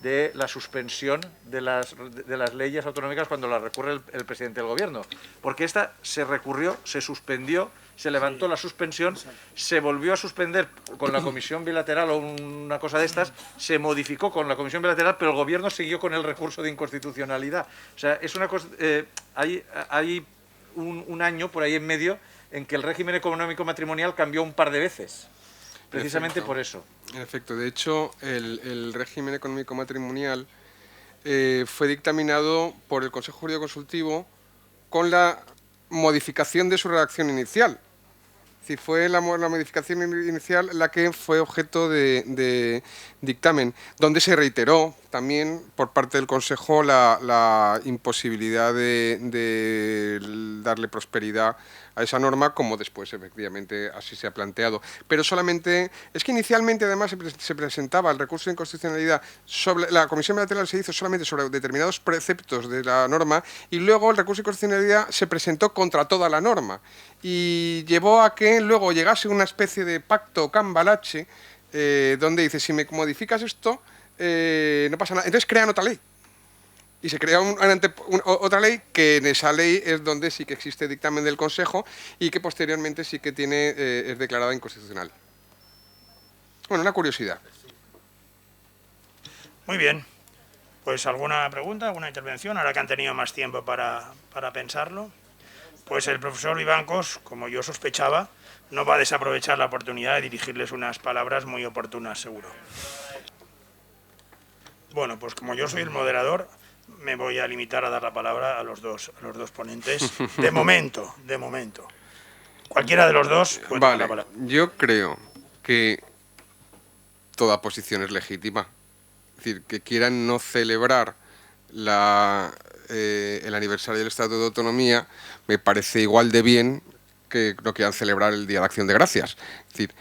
de la suspensión de las leyes autonómicas cuando las recurre el presidente del Gobierno. Porque esta se recurrió, se suspendió, se levantó la suspensión, se volvió a suspender con la comisión bilateral o una cosa de estas, se modificó con la comisión bilateral, pero el gobierno siguió con el recurso de inconstitucionalidad. O sea, es una cosa, hay un año por ahí en medio en que el régimen económico matrimonial cambió un par de veces, precisamente por eso. En efecto, de hecho, el régimen económico matrimonial fue dictaminado por el Consejo Jurídico Consultivo con la modificación de su redacción inicial. Es decir, fue la modificación inicial la que fue objeto de dictamen, donde se reiteró también por parte del Consejo la imposibilidad de darle prosperidad a esa norma, como después efectivamente así se ha planteado. Pero solamente, es que inicialmente además se presentaba el recurso de inconstitucionalidad, sobre la comisión bilateral se hizo solamente sobre determinados preceptos de la norma, y luego el recurso de inconstitucionalidad se presentó contra toda la norma, y llevó a que luego llegase una especie de pacto cambalache, donde dice, si me modificas esto, no pasa nada. Entonces crean otra ley. Y se crea otra ley, que en esa ley es donde sí que existe dictamen del Consejo y que posteriormente sí que es declarada inconstitucional. Bueno, una curiosidad. Muy bien. Pues alguna pregunta, alguna intervención, ahora que han tenido más tiempo para pensarlo. Pues el profesor Vivancos, como yo sospechaba, no va a desaprovechar la oportunidad de dirigirles unas palabras muy oportunas, seguro. Bueno, pues como yo soy el moderador, me voy a limitar a dar la palabra a los dos ponentes. De momento. Cualquiera de los dos puede tomar la palabra. Yo creo que toda posición es legítima. Es decir, que quieran no celebrar el aniversario del Estatuto de Autonomía me parece igual de bien que no quieran celebrar el Día de Acción de Gracias. Es decir,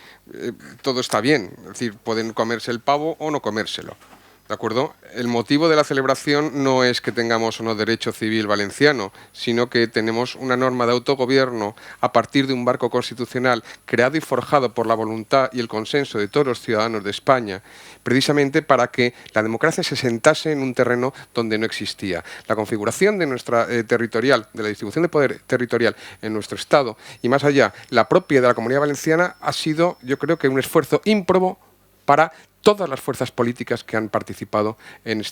todo está bien. Es decir, pueden comerse el pavo o no comérselo. ¿De acuerdo? El motivo de la celebración no es que tengamos o no derecho civil valenciano, sino que tenemos una norma de autogobierno a partir de un marco constitucional creado y forjado por la voluntad y el consenso de todos los ciudadanos de España, precisamente para que la democracia se sentase en un terreno donde no existía. La configuración de nuestra territorial, de la distribución de poder territorial en nuestro Estado y más allá, la propia de la Comunidad Valenciana, ha sido, yo creo que un esfuerzo ímprobo para todas las fuerzas políticas que han participado en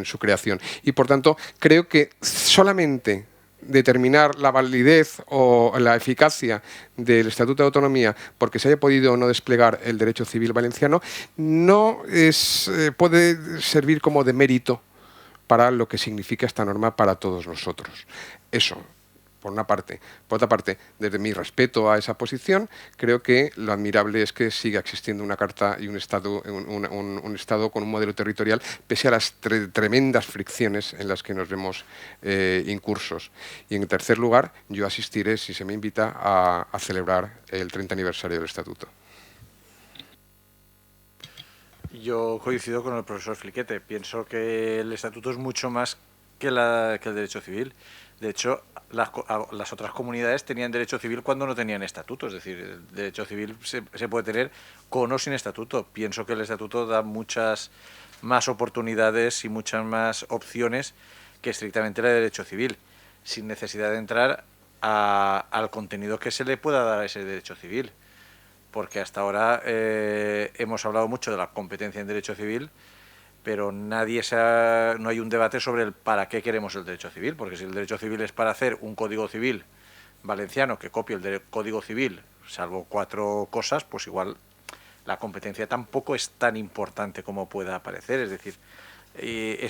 su creación. Y, por tanto, creo que solamente determinar la validez o la eficacia del Estatuto de Autonomía porque se haya podido o no desplegar el derecho civil valenciano no puede servir como de mérito para lo que significa esta norma para todos nosotros. Eso, por una parte. Por otra parte, desde mi respeto a esa posición, creo que lo admirable es que siga existiendo una Carta y un Estado con un modelo territorial, pese a las tremendas fricciones en las que nos vemos incursos. Y en tercer lugar, yo asistiré, si se me invita, a celebrar el 30 aniversario del Estatuto. Yo coincido con el profesor Fliquete. Pienso que el Estatuto es mucho más que el derecho civil. De hecho, las otras comunidades tenían derecho civil cuando no tenían estatuto. Es decir, el derecho civil se puede tener con o sin estatuto. Pienso que el estatuto da muchas más oportunidades y muchas más opciones que estrictamente el derecho civil, sin necesidad de entrar al contenido que se le pueda dar a ese derecho civil. Porque hasta ahora hemos hablado mucho de la competencia en derecho civil, pero no hay un debate sobre el para qué queremos el derecho civil, porque si el derecho civil es para hacer un código civil valenciano que copie el código civil, salvo 4 cosas, pues igual la competencia tampoco es tan importante como pueda parecer. Es decir,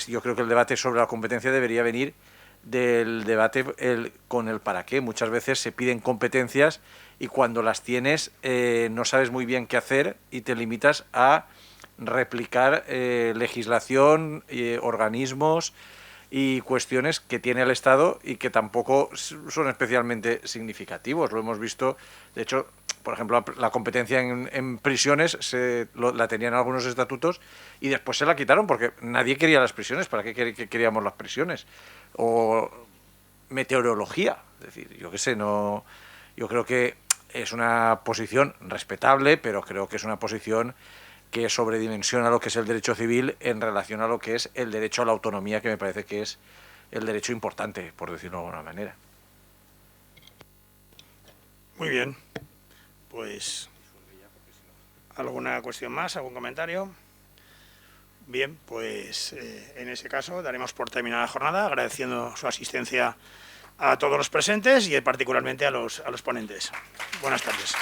yo creo que el debate sobre la competencia debería venir del debate con el para qué. Muchas veces se piden competencias y cuando las tienes no sabes muy bien qué hacer y te limitas a replicar legislación, organismos y cuestiones que tiene el Estado y que tampoco son especialmente significativos. Lo hemos visto, de hecho, por ejemplo, la competencia en prisiones la tenían algunos estatutos y después se la quitaron porque nadie quería las prisiones. ¿Para qué queríamos las prisiones? O meteorología, es decir, yo qué sé, no. Yo creo que es una posición respetable, pero creo que es una posición que sobredimensiona lo que es el derecho civil en relación a lo que es el derecho a la autonomía, que me parece que es el derecho importante, por decirlo de alguna manera. Muy bien. Pues, ¿alguna cuestión más? ¿Algún comentario? Bien, pues en ese caso daremos por terminada la jornada, agradeciendo su asistencia a todos los presentes y particularmente a los ponentes. Buenas tardes.